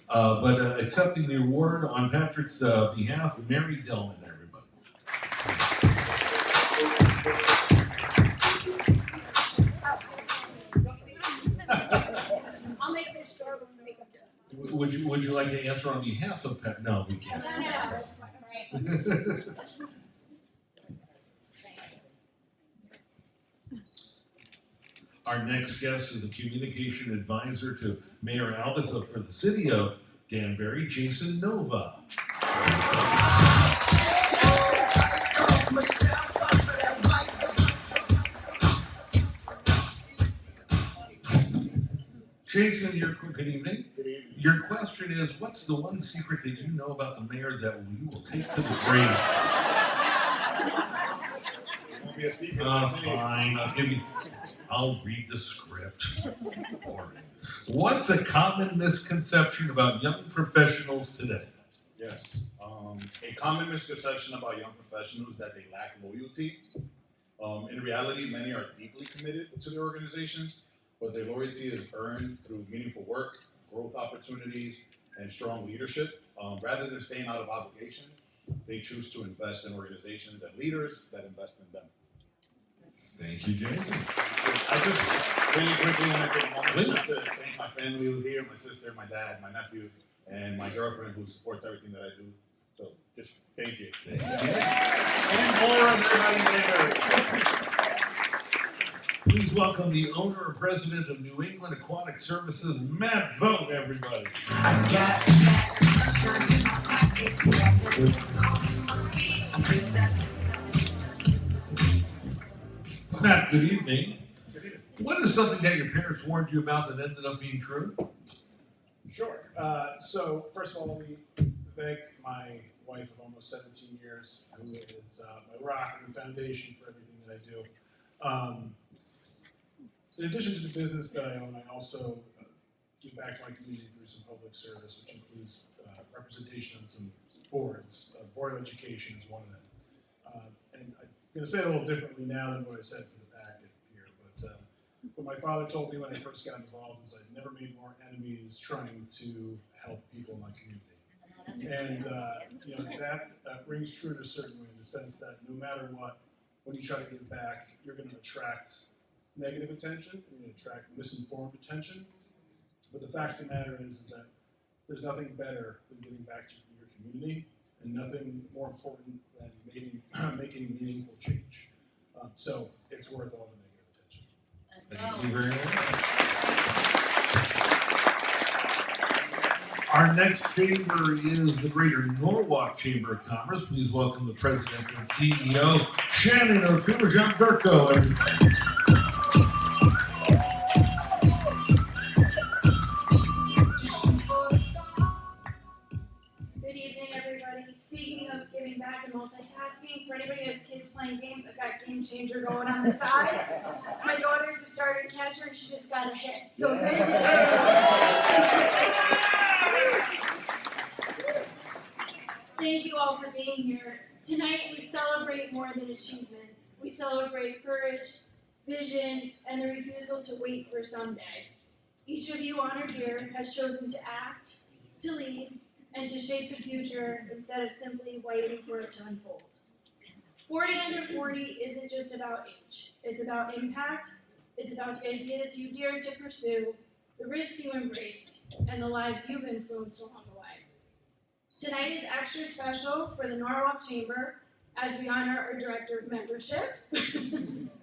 But accepting the award on Patrick's behalf, Mary Delman, everybody. I'll make this short when we make up Would you like to answer on behalf of Pat? No, we can't. Our next guest is the communication advisor to Mayor Alvis for the city of Danbury, Jason Nova. Jason, good evening. Good evening. Your question is, what's the one secret that you know about the mayor that you will take to the grave? Won't be a secret. Fine, I'll read the script. Boring. What's a common misconception about young professionals today? Yes. A common misconception about young professionals is that they lack loyalty. In reality, many are deeply committed to their organizations, but their loyalty is earned through meaningful work, growth opportunities, and strong leadership. Rather than staying out of obligation, they choose to invest in organizations and leaders that invest in them. Thank you, Jason. I just really quickly want to take a moment just to thank my family who's here, my sister, my dad, my nephew, and my girlfriend who supports everything that I do. So just thank you. And more on everybody. Please welcome the owner and president of New England Aquatic Services, Matt Vogt, everybody. Matt, good evening. What is something that your parents warned you about that ended up being true? Sure. So first of all, let me thank my wife of almost 17 years, who is my rock and the foundation for everything that I do. In addition to the business that I own, I also give back to my community through some public service, which includes representation on some boards. Board of Education is one of them. And I'm going to say it a little differently now than what I said for the packet here, but what my father told me when I first got involved was I've never made more enemies trying to help people in my community. And that rings true in a certain way, in the sense that no matter what, when you try to give back, you're going to attract negative attention, you're going to attract misinformed attention. But the fact of the matter is that there's nothing better than giving back to your community, and nothing more important than making meaningful change. So it's worth all the negative attention. Thank you very much. Our next chamber is the Greater Norwalk Chamber of Commerce. Please welcome the president and CEO, Shannon O'Toole-Jean-Berco. Good evening, everybody. Speaking of giving back and multitasking, for anybody who has kids playing games, I've got Game Changer going on the side. My daughter's a starting catcher and she just got a hit. So thank you all for being here. Tonight we celebrate more than achievements. We celebrate courage, vision, and the refusal to wait for someday. Each of you honored here has chosen to act, to lead, and to shape the future instead of simply waiting for it to unfold. 40 under 40 isn't just about age. It's about impact. It's about the ideas you dared to pursue the risks you embraced, and the lives you've influenced along the way. Tonight is extra special for the Norwalk Chamber as we honor our Director of Membership,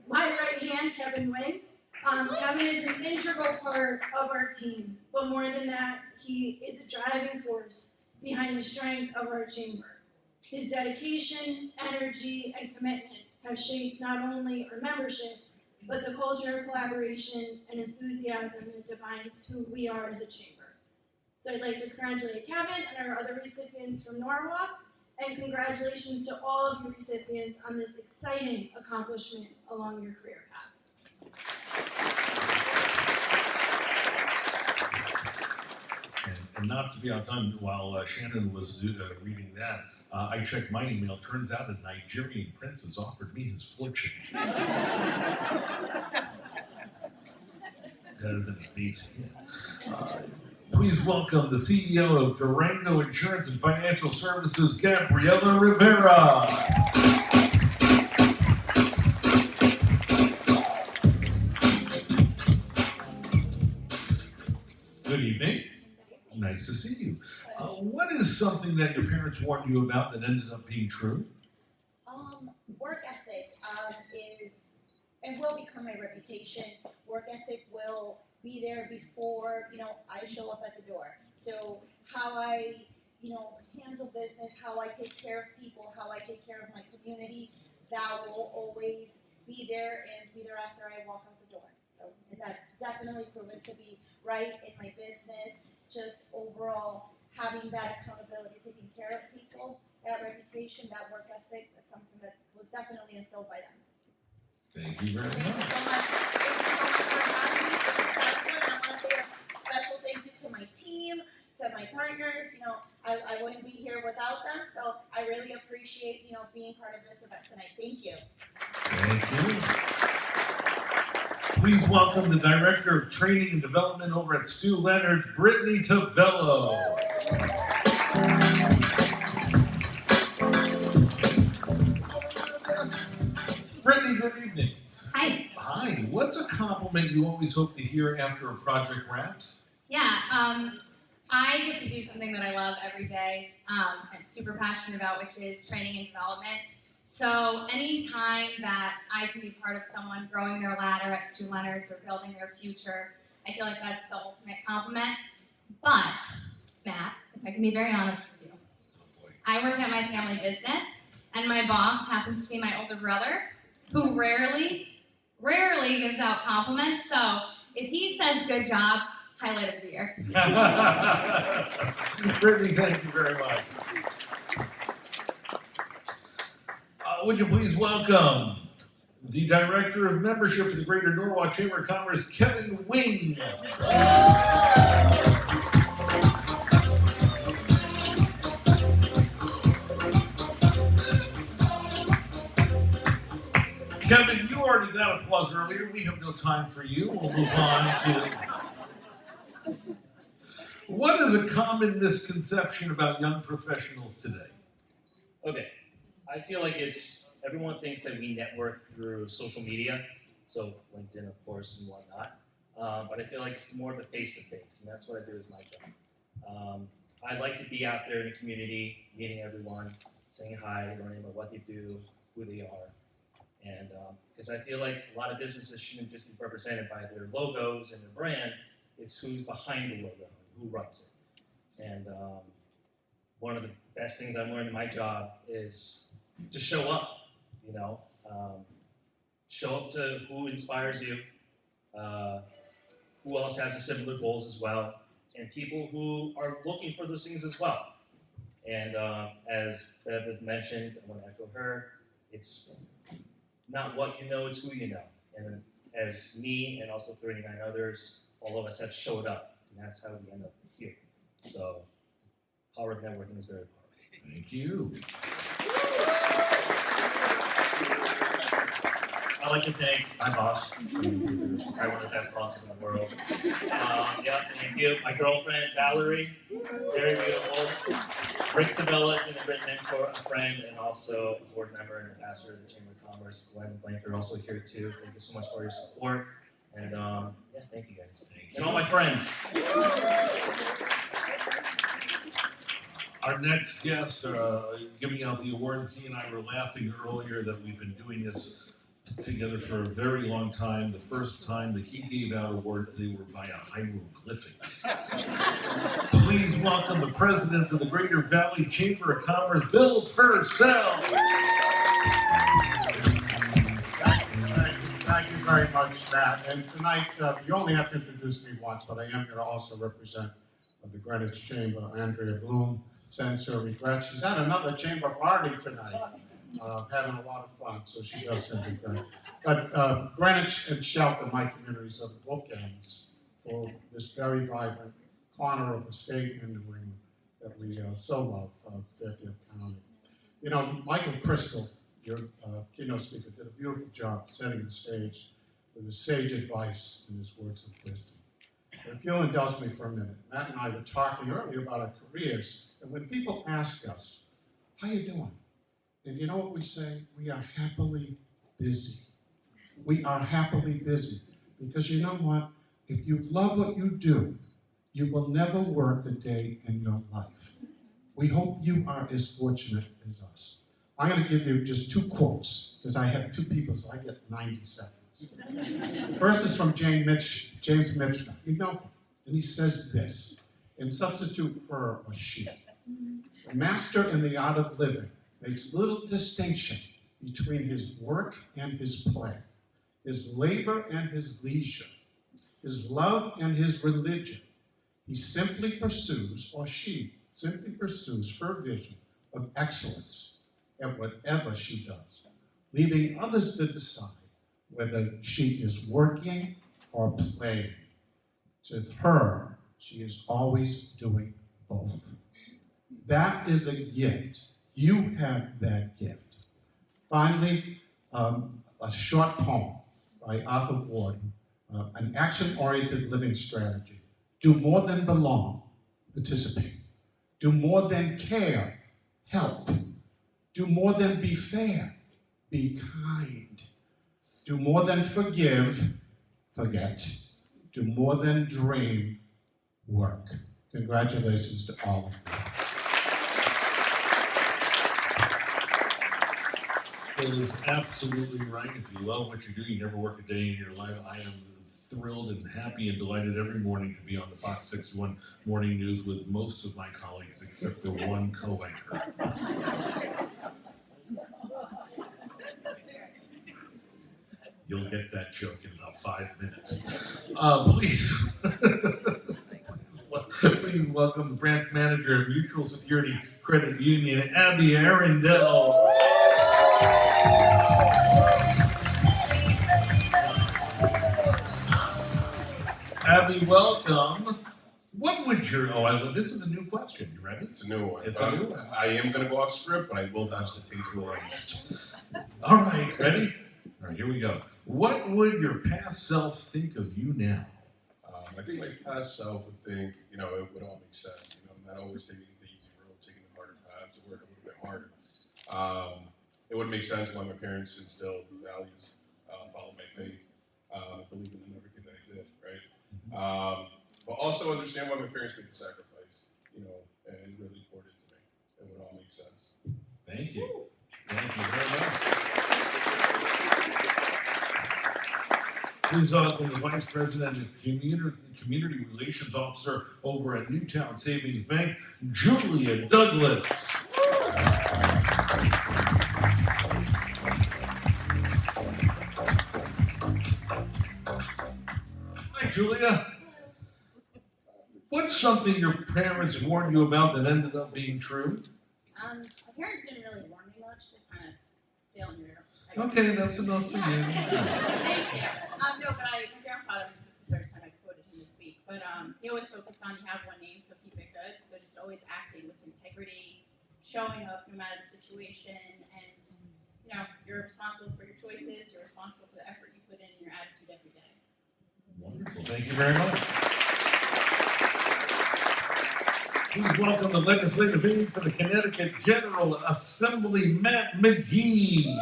my right hand, Kevin Wing. Kevin is an integral part of our team, but more than that, he is a driving force behind the strength of our chamber. His dedication, energy, and commitment have shaped not only our membership, but the culture of collaboration and enthusiasm that defines who we are as a chamber. So I'd like to congratulate Kevin and our other recipients from Norwalk, and congratulations to all of you recipients on this exciting accomplishment along your career path. And not to be on time, while Shannon was reading that, I checked my email. Turns out a Nigerian prince has offered me his fortune. Better than a base hit. Please welcome the CEO of Durango Insurance and Financial Services, Gabriela Rivera. Good evening. Nice to see you. What is something that your parents warned you about that ended up being true? Work ethic is and will become my reputation. Work ethic will be there before I show up at the door. So how I handle business, how I take care of people, how I take care of my community, that will always be there and be there after I walk out the door. So and that's definitely proven to be right in my business. Just overall having that accountability, taking care of people, that reputation, that work ethic, that's something that was definitely instilled by them. Thank you very much. Thank you so much. Thank you so much for having me. I want to say a special thank you to my team, to my partners. I wouldn't be here without them, so I really appreciate being part of this event tonight. Thank you. Thank you. Please welcome the Director of Training and Development over at Stu Leonard's, Brittany Tavello. Brittany, good evening. Hi. Hi. What's a compliment you always hope to hear after a project wraps? Yeah, I get to do something that I love every day, and super passionate about, which is training and development. So anytime that I can be part of someone growing their ladder at Stu Leonard's or building their future, I feel like that's the ultimate compliment. But, Matt, if I can be very honest with you, I work at my family business, and my boss happens to be my older brother, who rarely gives out compliments. So if he says good job, highlight of the year. Brittany, thank you very much. Would you please welcome the Director of Membership for the Greater Norwalk Chamber of Commerce, Kevin Wing. Kevin, you already got applause earlier. We have no time for you. We'll move on to... What is a common misconception about young professionals today? Okay. I feel like everyone thinks that we network through social media, so LinkedIn, of course, and whatnot. But I feel like it's more of the face-to-face, and that's what I do as my job. I like to be out there in the community, meeting everyone, saying hi, learning about what they do, who they are. And because I feel like a lot of businesses shouldn't just be represented by their logos and their brand, it's who's behind the logo, who runs it. And one of the best things I've learned in my job is to show up, show up to who inspires you, who else has the similar goals as well, and people who are looking for those things as well. And as Bev mentioned, I want to echo her, it's not what you know, it's who you know. And as me and also 39 others, all of us have showed up, and that's how we end up here. So, power of networking is very powerful. Thank you. I'd like to thank my boss. She's probably one of the best bosses in the world. Thank you. My girlfriend, Valerie, very beautiful. Rick Tavello has been a great mentor, a friend, and also a board member and ambassador of the Chamber of Commerce. Glenn Blanker also here too. Thank you so much for your support. And thank you guys. guys. And all my friends. Our next guest, giving out the awards, he and I were laughing earlier that we've been doing this together for a very long time. The first time that he gave out awards, they were via hieroglyphics. Please welcome the president of the Greater Valley Chamber of Commerce, Bill Purcell. Thank you very much, Matt. And tonight, you only have to introduce me once, but I am here to also represent the Greenwich Chamber. Andrea Bloom sends her regrets. She's at another chamber party tonight, having a lot of fun, so she does send regrets. But Greenwich and Shelton, my communities, are the bookends for this very vibrant corner of the state in New England that we so love, Fairfield County. You know, Michael Crystal, your keynote speaker, did a beautiful job setting the stage with his sage advice and his words of wisdom. But if you'll indulge me for a minute, Matt and I were talking earlier about our careers, and when people ask us, how you doing? And you know what we say? We are happily busy. We are happily busy. Because you know what? If you love what you do, you will never work a day in your life. We hope you are as fortunate as us. I'm going to give you just 2 quotes, because I have 2 people, so I get 90 seconds. The first is from James Michener. You know him. And he says this, and substitute her or she. The master in the art of living makes little distinction between his work and his play, his labor and his leisure, his love and his religion. He simply pursues, or she simply pursues, her vision of excellence at whatever she does, leaving others to decide whether she is working or playing. To her, she is always doing both. That is a gift. You have that gift. Finally, a short poem by Arthur Warden, an action-oriented living strategy. Do more than belong, participate. Do more than care, help. Do more than be fair, be kind. Do more than forgive, forget. Do more than dream, work. Congratulations to all of you. Bill is absolutely right. If you love what you do, you never work a day in your life. I am thrilled and happy and delighted every morning to be on the Fox 61 Morning News with most of my colleagues except for one co-anchor. You'll get that joke in about 5 minutes. Please welcome the branch manager of Mutual Security Credit Union, Abby Arundel. Abby, welcome. What would your, this is a new question. You ready? It's a new one. It's a new one. I am going to go off script, but I will dodge the taser. All right, ready? All right, here we go. What would your past self think of you now? I think my past self would think, it would all make sense. Not always taking the easy road, taking the harder path, to work a little bit harder. It would make sense why my parents instilled values, followed my faith, believing in everything that I did, right? But also understand why my parents made the sacrifice, and really poured into me. It would all make sense. Thank you. Thank you very much. Please welcome the Vice President and Community Relations Officer over at Newtown Savings Bank, Julia Douglas. Hi, Julia. What's something your parents warned you about that ended up being true? My parents didn't really warn me much, so kind of failed me. Okay, that's enough for you. Thank you. No, but my grandfather, this is the 3rd time I've quoted him this week, but he always focused on you have one name, so keep it good. So just always acting with integrity, showing up no matter the situation, and you're responsible for your choices, you're responsible for the effort you put in and your attitude every day. Wonderful. Thank you very much. Please welcome the legislative aide for the Connecticut General Assembly, Matt McGee.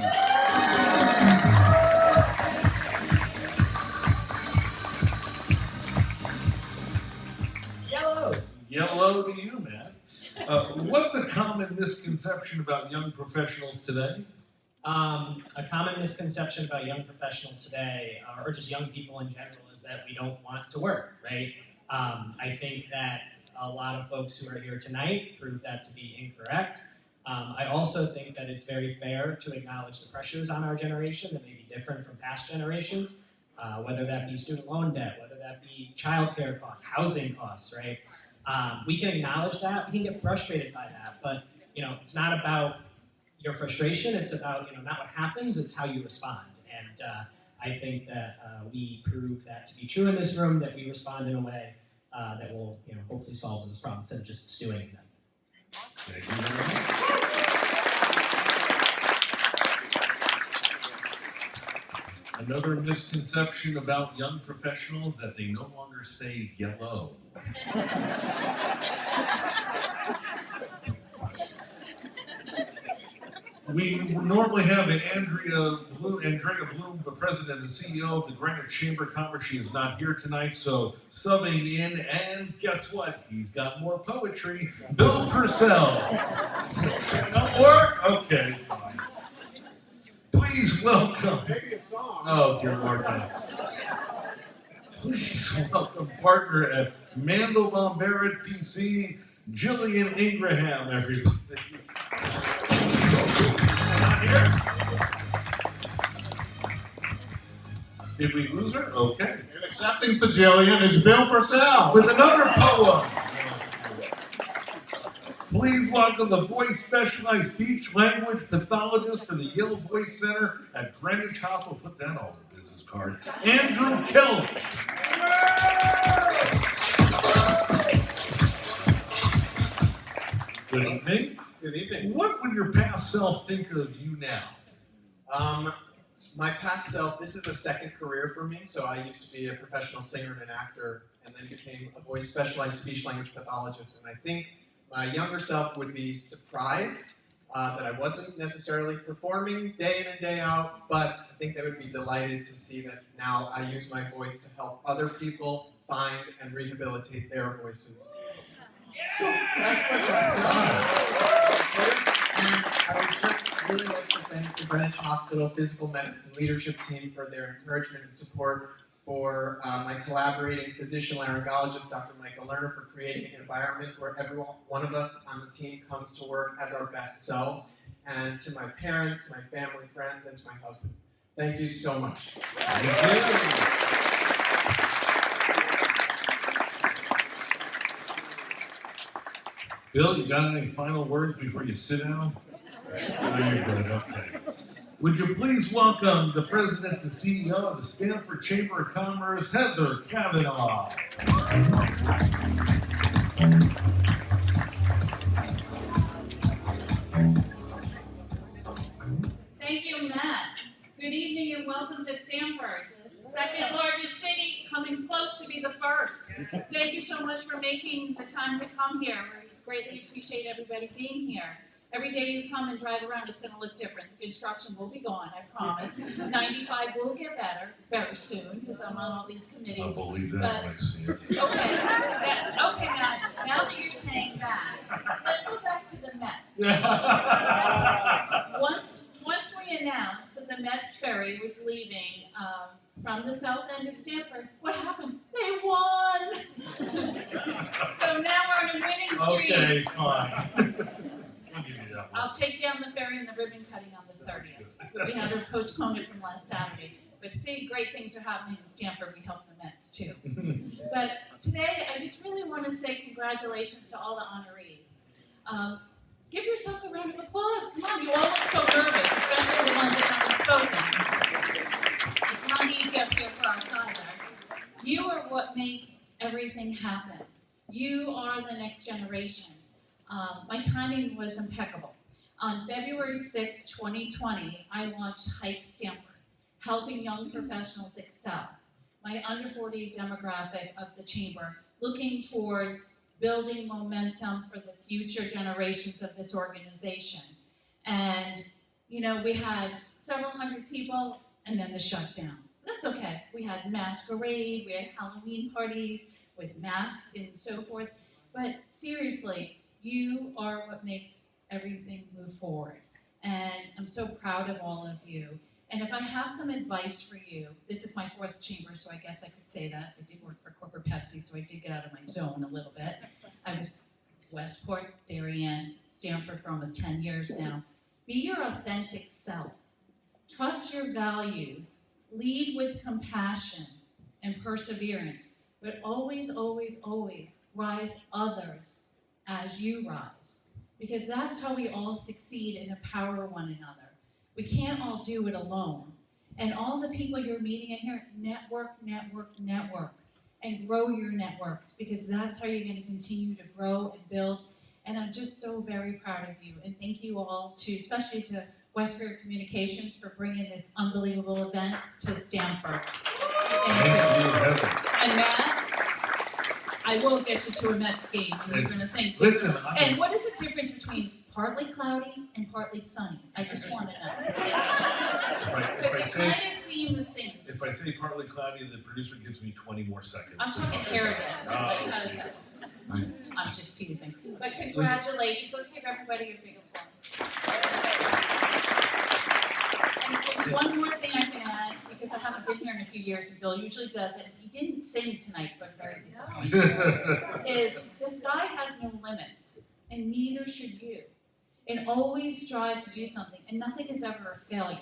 Yellow to you, Matt. What's a common misconception about young professionals today? A common misconception about young professionals today, or just young people in general, is that we don't want to work, right? I think that a lot of folks who are here tonight prove that to be incorrect. I also think that it's very fair to acknowledge the pressures on our generation that may be different from past generations, whether that be student loan debt, whether that be childcare costs, housing costs, right? We can acknowledge that, we can get frustrated by that, but it's not about your frustration, it's about not what happens, it's how you respond. And I think that we prove that to be true in this room, that we respond in a way that will hopefully solve those problems instead of just stewing in them. Thank you very much. Another misconception about young professionals, that they no longer say yellow. We normally have Andrea Bloom, the president and CEO of the Greenwich Chamber of Commerce. She is not here tonight, so subbing in, and guess what? He's got more poetry. Bill Purcell. No more? Okay, fine. Please welcome. Maybe a song. Oh, dear Lord, no. Please welcome partner at Mandelbaum Barrett PC, Jillian Ingraham, everybody. Not here. Did we lose her? Okay. And accepting for Jillian is Bill Purcell. With another poem. Please welcome the voice specialized speech language pathologist for the Yale Voice Center at Greenwich Hospital. Put that on the business card. Andrew Keltz. Good evening. Good evening. What would your past self think of you now? My past self, this is a second career for me. So I used to be a professional singer and an actor, and then became a voice specialized speech language pathologist. And I think my younger self would be surprised that I wasn't necessarily performing day in and day out, but I think they would be delighted to see that now I use my voice to help other people find and rehabilitate their voices. So that's what I saw. And I would just really like to thank the Greenwich Hospital Physical Medicine Leadership Team for their encouragement and support, for my collaborating physician laryngologist, Dr. Michael Lerner, for creating an environment where every one of us on the team comes to work as our best selves, and to my parents, my family, friends, and to my husband. Thank you so much. Thank you. Bill, you got any final words before you sit down? Oh, you're good, okay. Would you please welcome the president and CEO of the Stanford Chamber of Commerce, Heather Kavanaugh. Thank you, Matt. Good evening and welcome to Stanford, the second largest city, coming close to be the first. Thank you so much for making the time to come here. We greatly appreciate everybody being here. Every day you come and drive around, it's going to look different. The construction will be gone, I promise. 95 will get better very soon, because I'm on all these committees. I'll believe that when I see it. Okay, Matt, now that you're saying that, let's go back to the Mets. Once we announced that the Mets ferry was leaving from the south end of Stanford, what happened? They won! So now we're on a winning streak. Okay, fine. I'll take you on the ferry and the ribbon cutting on the 30th. We had to postpone it from last Saturday. But see, great things are happening in Stanford. We help the Mets too. But today, I just really want to say congratulations to all the honorees. Give yourself a round of applause. Come on, you all look so nervous, especially the ones that haven't spoken. It's not easy up here for us either. You are what make everything happen. You are the next generation. My timing was impeccable. On February 6, 2020, I launched Hype Stanford, helping young professionals excel. My under 40 demographic of the chamber, looking towards building momentum for the future generations of this organization. And, we had several hundred people and then the shutdown. That's okay. We had masquerade, we had Halloween parties with masks and so forth. But seriously, you are what makes everything move forward. And I'm so proud of all of you. And if I have some advice for you, this is my 4th chamber, so I guess I could say that. I did work for corporate Pepsi, so I did get out of my zone a little bit. I was Westport, Darien, Stanford for almost 10 years now. Be your authentic self. Trust your values. Lead with compassion and perseverance. But always, always, always rise others as you rise. Because that's how we all succeed and empower one another. We can't all do it alone. And all the people you're meeting in here, network, network, network. And grow your networks, because that's how you're going to continue to grow and build. And I'm just so very proud of you. And thank you all, especially to Westfield Communications, for bringing this unbelievable event to Stanford. And Matt, I will get you to a Mets game, and you're going to think. Listen, and what is the difference between partly cloudy and partly sunny? I just want to know. Because they kind of seem the same. If I say partly cloudy, the producer gives me 20 more seconds. I'm talking hair again. I'm just teasing. But congratulations. Let's give everybody a big applause. And there's one more thing I can add, because I haven't been here in a few years, and Bill usually does it. He didn't sing tonight, so I'm very disappointed. Is the sky has no limits, and neither should you. And always strive to do something, and nothing is ever a failure.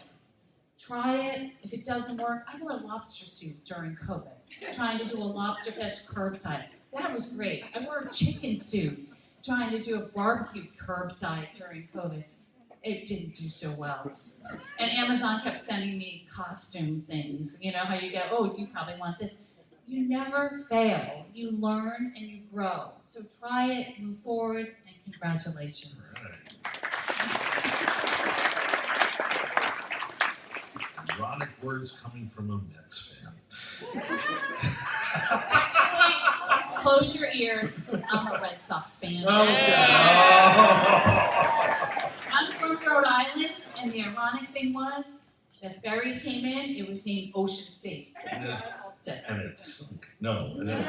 Try it. If it doesn't work, I wore a lobster suit during COVID, trying to do a lobster fest curbside. That was great. I wore a chicken suit, trying to do a barbecue curbside during COVID. It didn't do so well. And Amazon kept sending me costume things. You know how you go, oh, you probably want this. You never fail. You learn and you grow. So try it, move forward, and congratulations. Ironic words coming from a Mets fan. Actually, close your ears. I'm a Red Sox fan. I'm from Rhode Island, and the ironic thing was, the ferry came in, it was named Ocean State. Yeah. And it's, no. The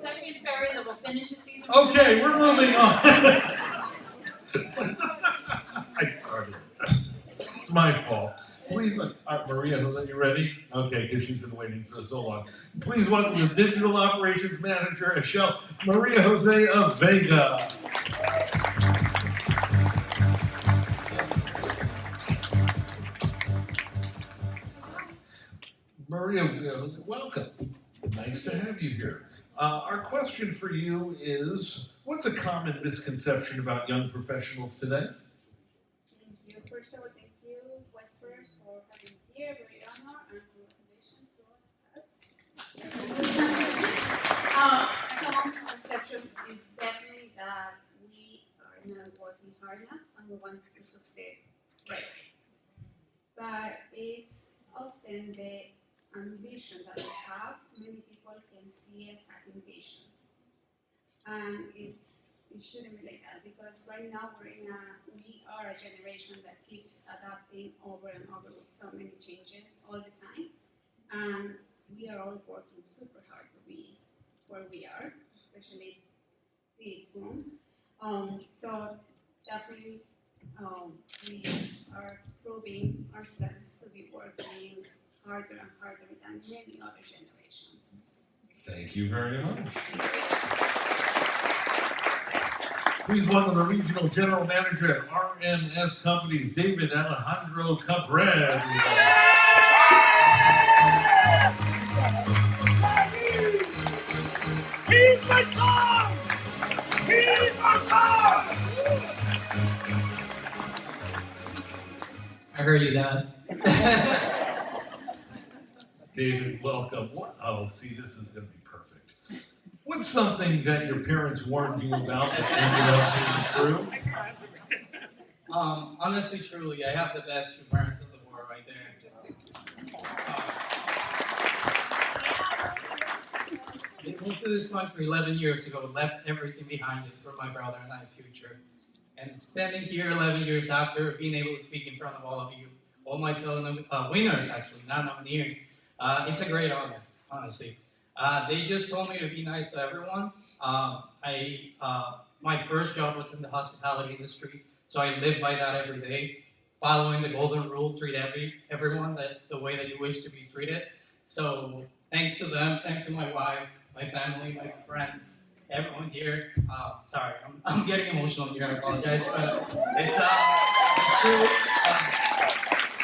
second ferry that will finish the season. Okay, we're moving on. I started. It's my fault. Please, Maria, are you ready? Okay, because she's been waiting for so long. Please welcome the Digital Operations Manager at Shell, Maria Jose of Vega. Maria, welcome. Nice to have you here. Our question for you is, what's a common misconception about young professionals today? Thank you. First of all, thank you, Westford, for having me here. Very honored and congratulations to us. A common misconception is definitely that we are not working hard enough and we want to succeed right away. But it's often the ambition that we have. Many people can see it as ambition, and it shouldn't be like that, because right now we are a generation that keeps adapting over and over with so many changes all the time, and we are all working super hard to be where we are, especially this room. So definitely we are proving ourselves to be working harder and harder than many other generations. Thank you very much. Please welcome the Regional General Manager at RMS Companies, David Alejandro Cabrera. He's my son! He's my son! I heard you, Dad. David, welcome. Oh, see, this is going to be perfect. What's something that your parents warned you about that ended up being true? Honestly, truly, I have the best two parents in the world right there. They moved to this country 11 years ago, left everything behind just for my brother and I's future. And standing here 11 years after, being able to speak in front of all of you, all my fellow winners, actually, not nominees, it's a great honor, honestly. They just told me to be nice to everyone. My first job was in the hospitality industry, so I live by that every day, following the golden rule: treat everyone the way that you wish to be treated. So thanks to them, thanks to my wife, my family, my friends, everyone here. Sorry, I'm getting emotional here. I apologize, but it's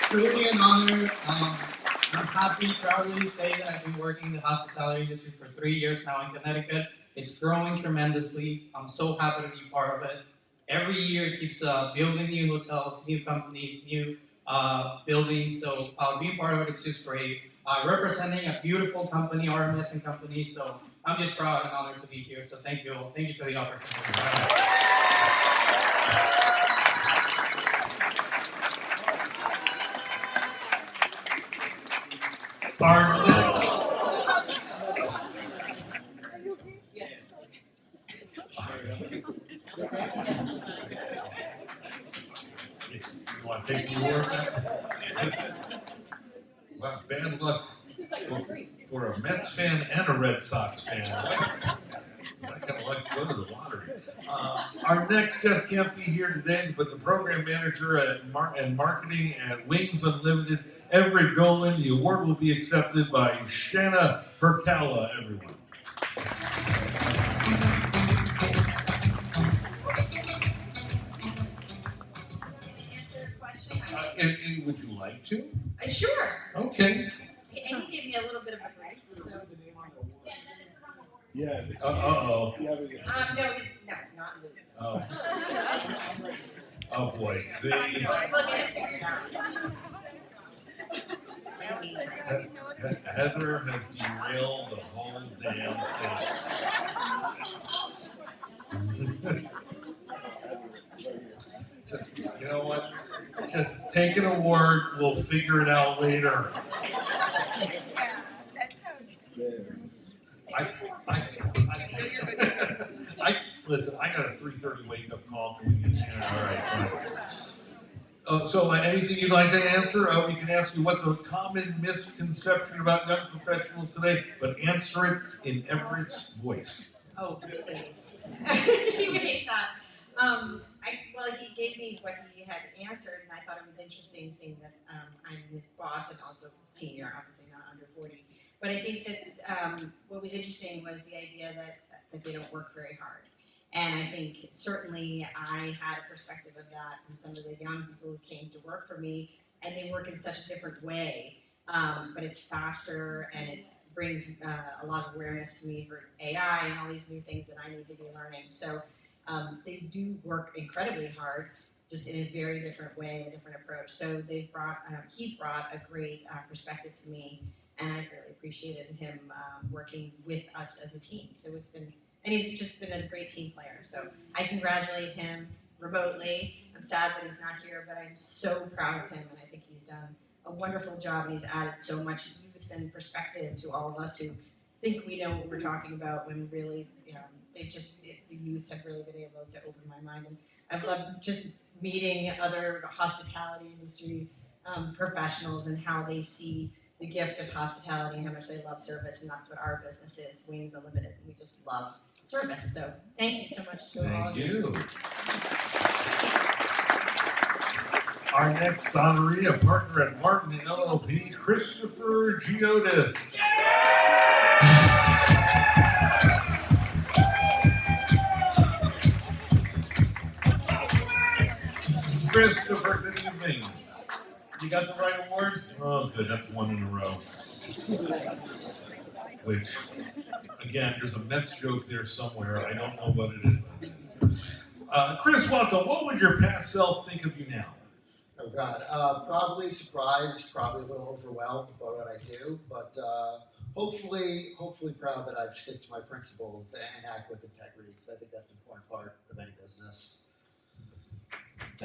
truly an honor. I'm happy, proudly to say that I've been working in the hospitality industry for 3 years now in Connecticut. It's growing tremendously. I'm so happy to be part of it. Every year it keeps building new hotels, new companies, new buildings. So being part of it, it's just great. Representing a beautiful company, RMS and Company. So I'm just proud and honored to be here. So thank you all. Thank you for the opportunity. Our next. You want to take the award now? Wow, bad luck for a Mets fan and a Red Sox fan. I kind of like to go to the lottery. Our next guest can't be here today, but the program manager and marketing at Wings Unlimited, Everett Golan. The award will be accepted by Shanna Hercala, everyone. And would you like to? Sure. Okay. And he gave me a little bit of a brief, so. Yeah. Uh-oh. No, not Luke. Oh. Oh boy. We'll get it figured out. Heather has derailed the whole damn thing. Just, you know what? Just take an award. We'll figure it out later. Listen, I got a 3:30 wake up call. Can we get in here? All right, fine. So anything you'd like to answer? We can ask you what's a common misconception about young professionals today, but answer it in Everett's voice. Oh, please. You would hate that. Well, he gave me what he had answered, and I thought it was interesting seeing that I'm his boss and also senior, obviously not under 40. But I think that what was interesting was the idea that they don't work very hard. And I think certainly I had a perspective of that from some of the young people who came to work for me, and they work in such a different way. But it's faster, and it brings a lot of awareness to me for AI and all these new things that I need to be learning. So they do work incredibly hard, just in a very different way, a different approach. So he's brought a great perspective to me, and I've really appreciated him working with us as a team. So and he's just been a great team player. So I congratulate him remotely. I'm sad that he's not here, but I'm so proud of him, and I think he's done a wonderful job, and he's added so much youth and perspective to all of us who think we know what we're talking about when really, the youth have really been able to open my mind. And I've loved just meeting other hospitality industries professionals and how they see the gift of hospitality and how much they love service, and that's what our business is, Wings Unlimited. We just love service. So thank you so much to all of you. Thank you. Our next honoree, a partner at Martin LLP, Christopher Giotis. Christopher, good evening. You got the right award? Oh, good. That's one in a row. Which, again, there's a Mets joke there somewhere. I don't know what it is. Chris, welcome. What would your past self think of you now? Oh, God. Probably surprised, probably a little overwhelmed by what I do, but hopefully proud that I'd stick to my principles and act with integrity, because I think that's an important part of any business.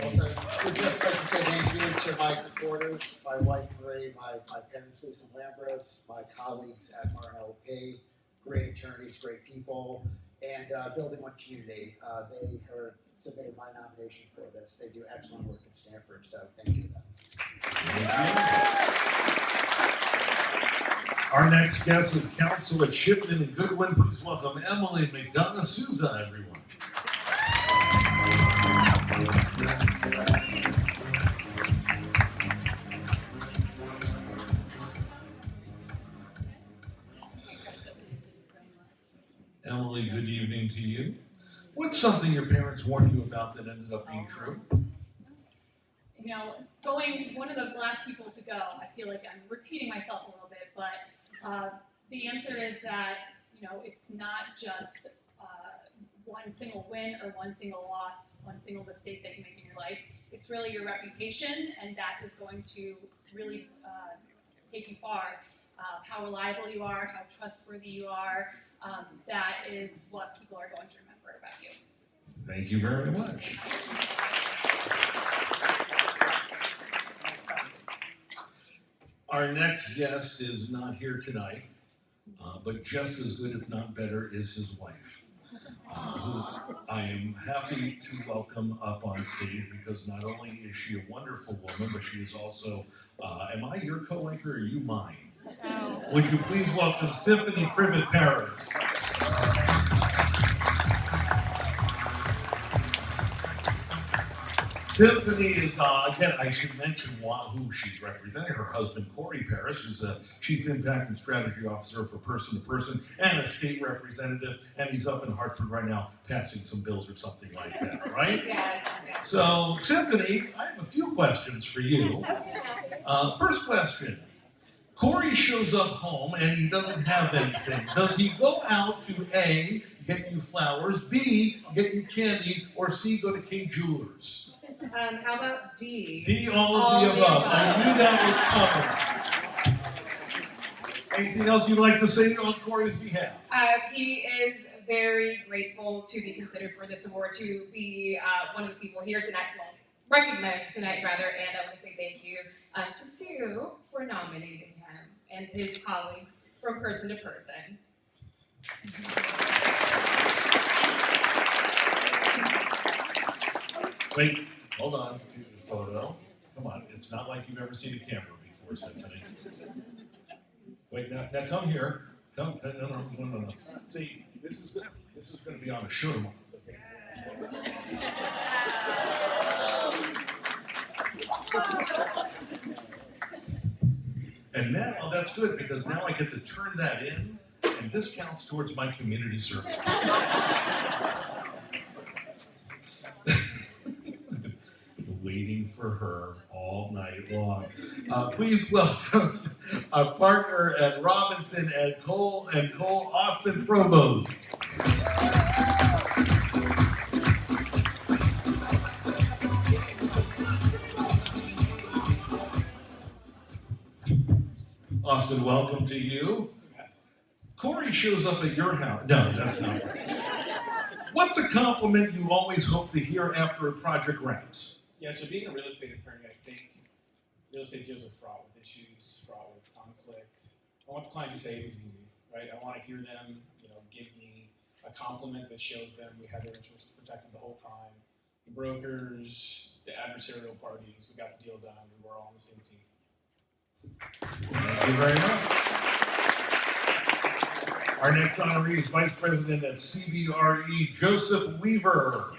Also, would just like to say thank you to my supporters, my wife Marie, my parents Lisa and Lambros, my colleagues at Martin LLP, great attorneys, great people, and Building One Community. They submitted my nomination for this. They do excellent work at Stanford, so thank you to them. Our next guest is Council at Shipton and Goodwin. Please welcome Emily McDonough Souza, everyone. Emily, good evening to you. What's something your parents warned you about that ended up being true? You know, one of the last people to go, I feel like I'm repeating myself a little bit, but the answer is that, you know, it's not just one single win or one single loss, one single mistake that you make in your life. It's really your reputation, and that is going to really take you far. How reliable you are, how trustworthy you are, that is what people are going to remember about you. Thank you very much. Our next guest is not here tonight, but just as good, if not better, is his wife, who I am happy to welcome up on stage because not only is she a wonderful woman, but she is also, am I your co-anchor or are you mine? No. Would you please welcome Symphony Privet Paris. Symphony is, again, I should mention who she's representing. Her husband, Corey Paris, who's a Chief Impact and Strategy Officer for Person to Person and a state representative, and he's up in Hartford right now passing some bills or something like that, right? Yes. So, Symphony, I have a few questions for you. First question. Corey shows up home and he doesn't have anything. Does he go out to A, get you flowers, B, get you candy, or C, go to K Jewelers? How about D? D, all of the above. I knew that was coming. Anything else you'd like to say on Corey's behalf? He is very grateful to be considered for this award, to be one of the people here tonight, well, recognized tonight rather, and I want to say thank you to Sue for nominating him and his colleagues from Person to Person. Wait, hold on. Photo. Come on, it's not like you've ever seen a camera before, Symphony. Wait, now come here. Come, no. See, this is going to be on a show tomorrow. And now that's good because now I get to turn that in, and this counts towards my community service. Waiting for her all night long. Please welcome our partner at Robinson and Cole, Austin Provost. Austin, welcome to you. Corey shows up at your house. No, that's not right. What's a compliment you always hope to hear after a project wraps? Yeah, so being a real estate attorney, I think real estate deals are fraught with issues, fraught with conflict. I want the client to say it was easy, right? I want to hear them, give me a compliment that shows them we had their interests protected the whole time. The brokers, the adversarial parties, we got the deal done. We were all on the same team. Thank you very much. Our next honoree is Vice President at CBRE, Joseph Weaver.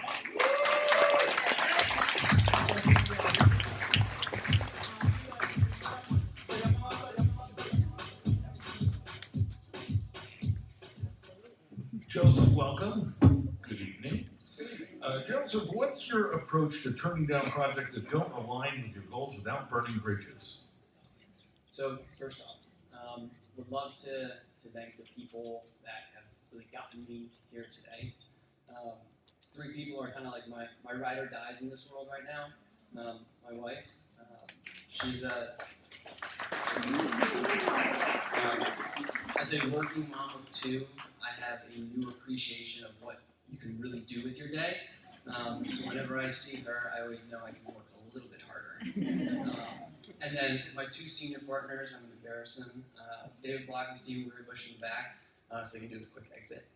Joseph, welcome. Good evening. Joseph, what's your approach to turning down projects that don't align with your goals without burning bridges? So first off, would love to thank the people that have really gotten me here today. 3 people are kind of like my ride or dies in this world right now. My wife, she's as a working mom of 2, I have a new appreciation of what you can really do with your day. So whenever I see her, I always know I can work a little bit harder. And then my 2 senior partners, I'm going to embarrass them. David Block and Steve Bush in the back, so they can do the quick exit.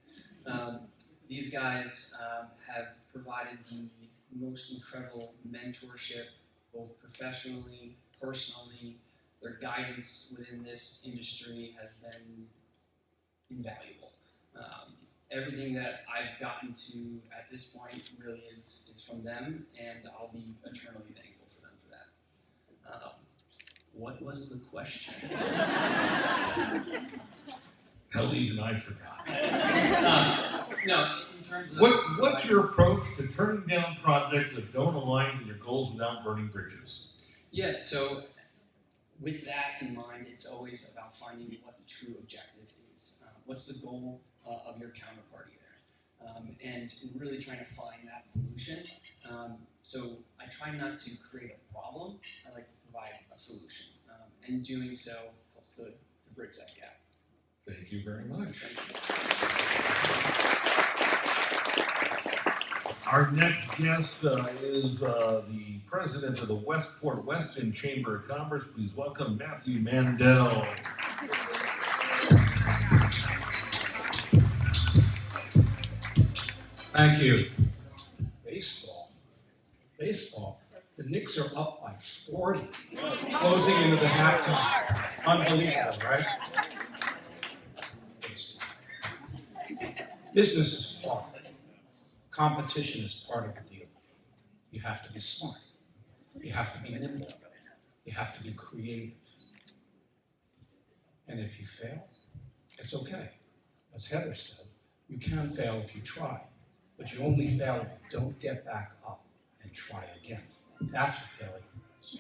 These guys have provided the most incredible mentorship, both professionally, personally. their guidance within this industry has been invaluable. Everything that I've gotten to at this point really is from them, and I'll be eternally thankful for them for that. What was the question? Hell, even I forgot. No, in terms of What's your approach to turning down projects that don't align with your goals without burning bridges? Yeah, so with that in mind, it's always about finding what the true objective is. What's the goal of your counterparty there? And really trying to find that solution. So I try not to create a problem. I like to provide a solution. And doing so helps to bridge that gap. Thank you very much. Our next guest is the president of the Westport Weston Chamber of Commerce. Please welcome Matthew Mandel. Thank you. Baseball. The Knicks are up by 40, closing into the halftime. Unbelievable, right? Baseball. Business is hard. Competition is part of the deal. You have to be smart. You have to be nimble. You have to be creative. And if you fail, it's okay. As Heather said, you can fail if you try, but you only fail if you don't get back up and try again. That's what failure is.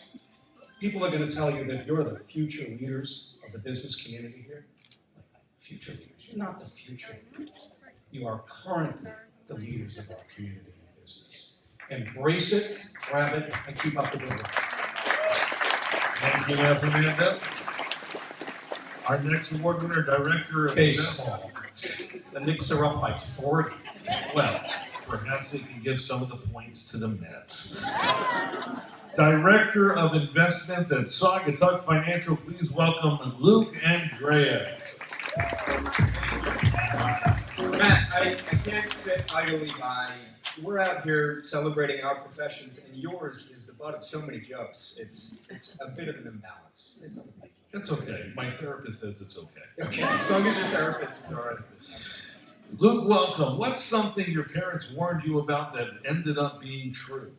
People are going to tell you that you're the future leaders of the business community here. Like, future leaders. You're not the future leaders. You are currently the leaders of our community and business. Embrace it, grab it, and keep up the good work. Thank you, Matthew Mandel. Our next award winner, director of baseball. The Knicks are up by 40. Well, perhaps they can give some of the points to the Mets. Director of Investments at Saugatuck Financial, please welcome Luke Andrea. Matt, I can't sit idly by. We're out here celebrating our professions, and yours is the butt of so many jokes. It's a bit of an imbalance. It's unbelievable. That's okay. My therapist says it's okay. Okay, as long as your therapist is all right. Luke, welcome. What's something your parents warned you about that ended up being true?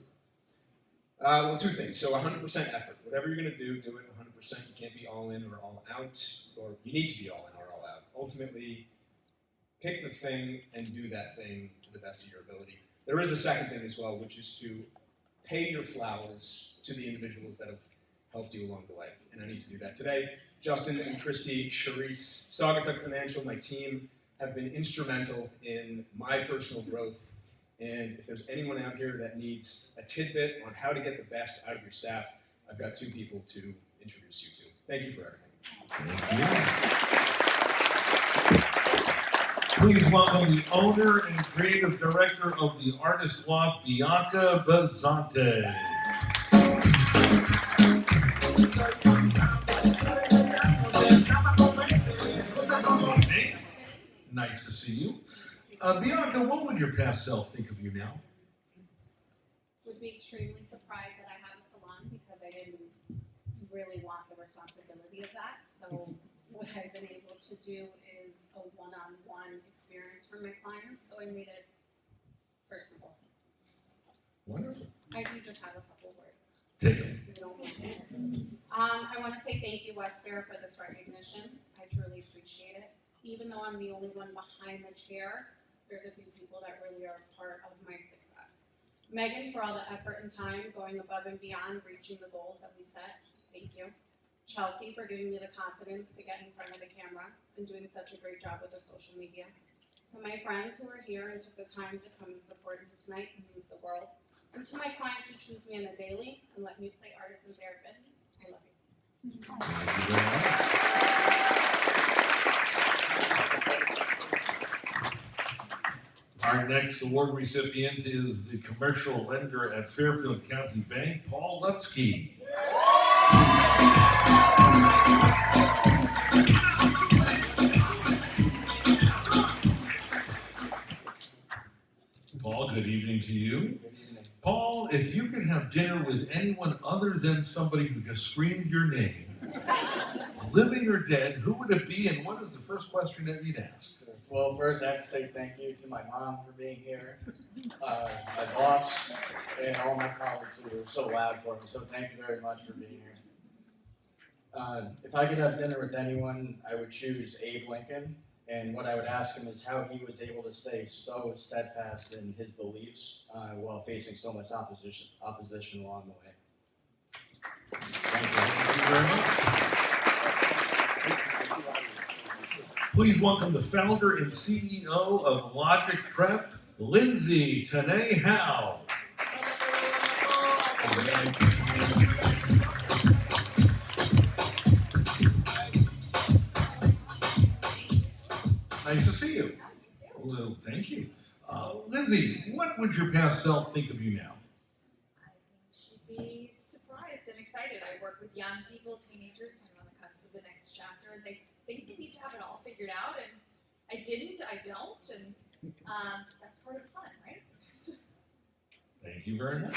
Well, two things. So 100% effort. Whatever you're going to do it 100%. You can't be all in or all out, or you need to be all in or all out. Ultimately, pick the thing and do that thing to the best of your ability. There is a second thing as well, which is to pay your flowers to the individuals that have helped you along the way. And I need to do that today. Justin and Christy, Charisse, Saugatuck Financial, my team, have been instrumental in my personal growth. And if there's anyone out here that needs a tidbit on how to get the best out of your staff, I've got two people to introduce you to. Thank you for everything. Thank you. Please welcome the owner and creative director of the Artist Walk, Bianca Bazzante. Nice to see you. Bianca, what would your past self think of you now? Would be extremely surprised that I have a salon because I didn't really want the responsibility of that. So what I've been able to do is a one-on-one experience for my clients. So I made it personable. Wonderful. I do just have a couple words. Take them. I want to say thank you, West Fair, for this recognition. I truly appreciate it. Even though I'm the only one behind the chair, there's a few people that really are part of my success. Megan, for all the effort and time, going above and beyond, reaching the goals that we set. Thank you. Chelsea, for giving me the confidence to get in front of the camera and doing such a great job with the social media. To my friends who are here and took the time to come and support me tonight, it means the world. And to my clients who choose me on a daily and let me play artist and therapist, I love you. Our next award recipient is the commercial lender at Fairfield County Bank, Paul Lutsky. Paul, good evening to you. Paul, if you could have dinner with anyone other than somebody who just screamed your name, living or dead, who would it be, and what is the first question that you'd ask? Well, first I have to say thank you to my mom for being here, my boss, and all my colleagues who were so loud for me. So thank you very much for being here. If I could have dinner with anyone, I would choose Abe Lincoln. And what I would ask him is how he was able to stay so steadfast in his beliefs while facing so much opposition along the way. Thank you very much. Please welcome the founder and CEO of Logic Prep, Lindsay Tanay Howe. Nice to see you. Well, thank you. Lindsay, what would your past self think of you now? Should be surprised and excited. I work with young people, teenagers, kind of on the cusp of the next chapter, and they think they need to have it all figured out, and I didn't, I don't, and that's part of the fun, right? Thank you very much.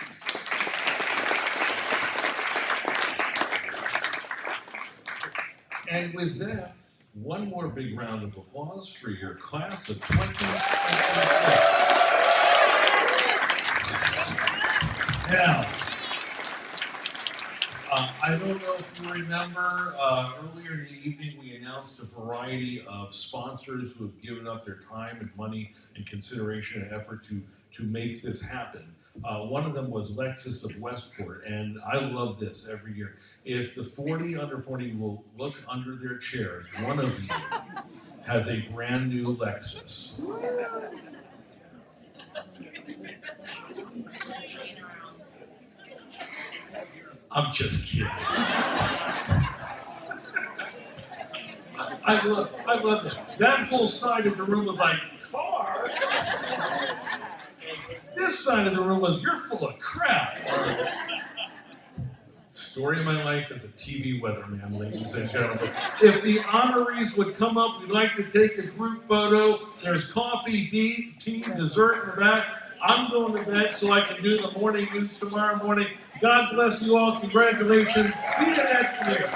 And with that, one more big round of applause for your class of 2023. Now, I don't know if you remember, earlier in the evening we announced a variety of sponsors who have given up their time and money and consideration and effort to make this happen. One of them was Lexus of Westport, and I love this every year. If the 40 under 40 will look under their chairs, one of you has a brand new Lexus. I'm just kidding. I love it. That whole side of the room was like, car? This side of the room was, you're full of crap. Story of my life as a TV weatherman, ladies and gentlemen. If the honorees would come up, we'd like to take a group photo. There's coffee, tea, dessert in the back. I'm going to bed so I can do the morning news tomorrow morning. God bless you all. Congratulations. See you next year.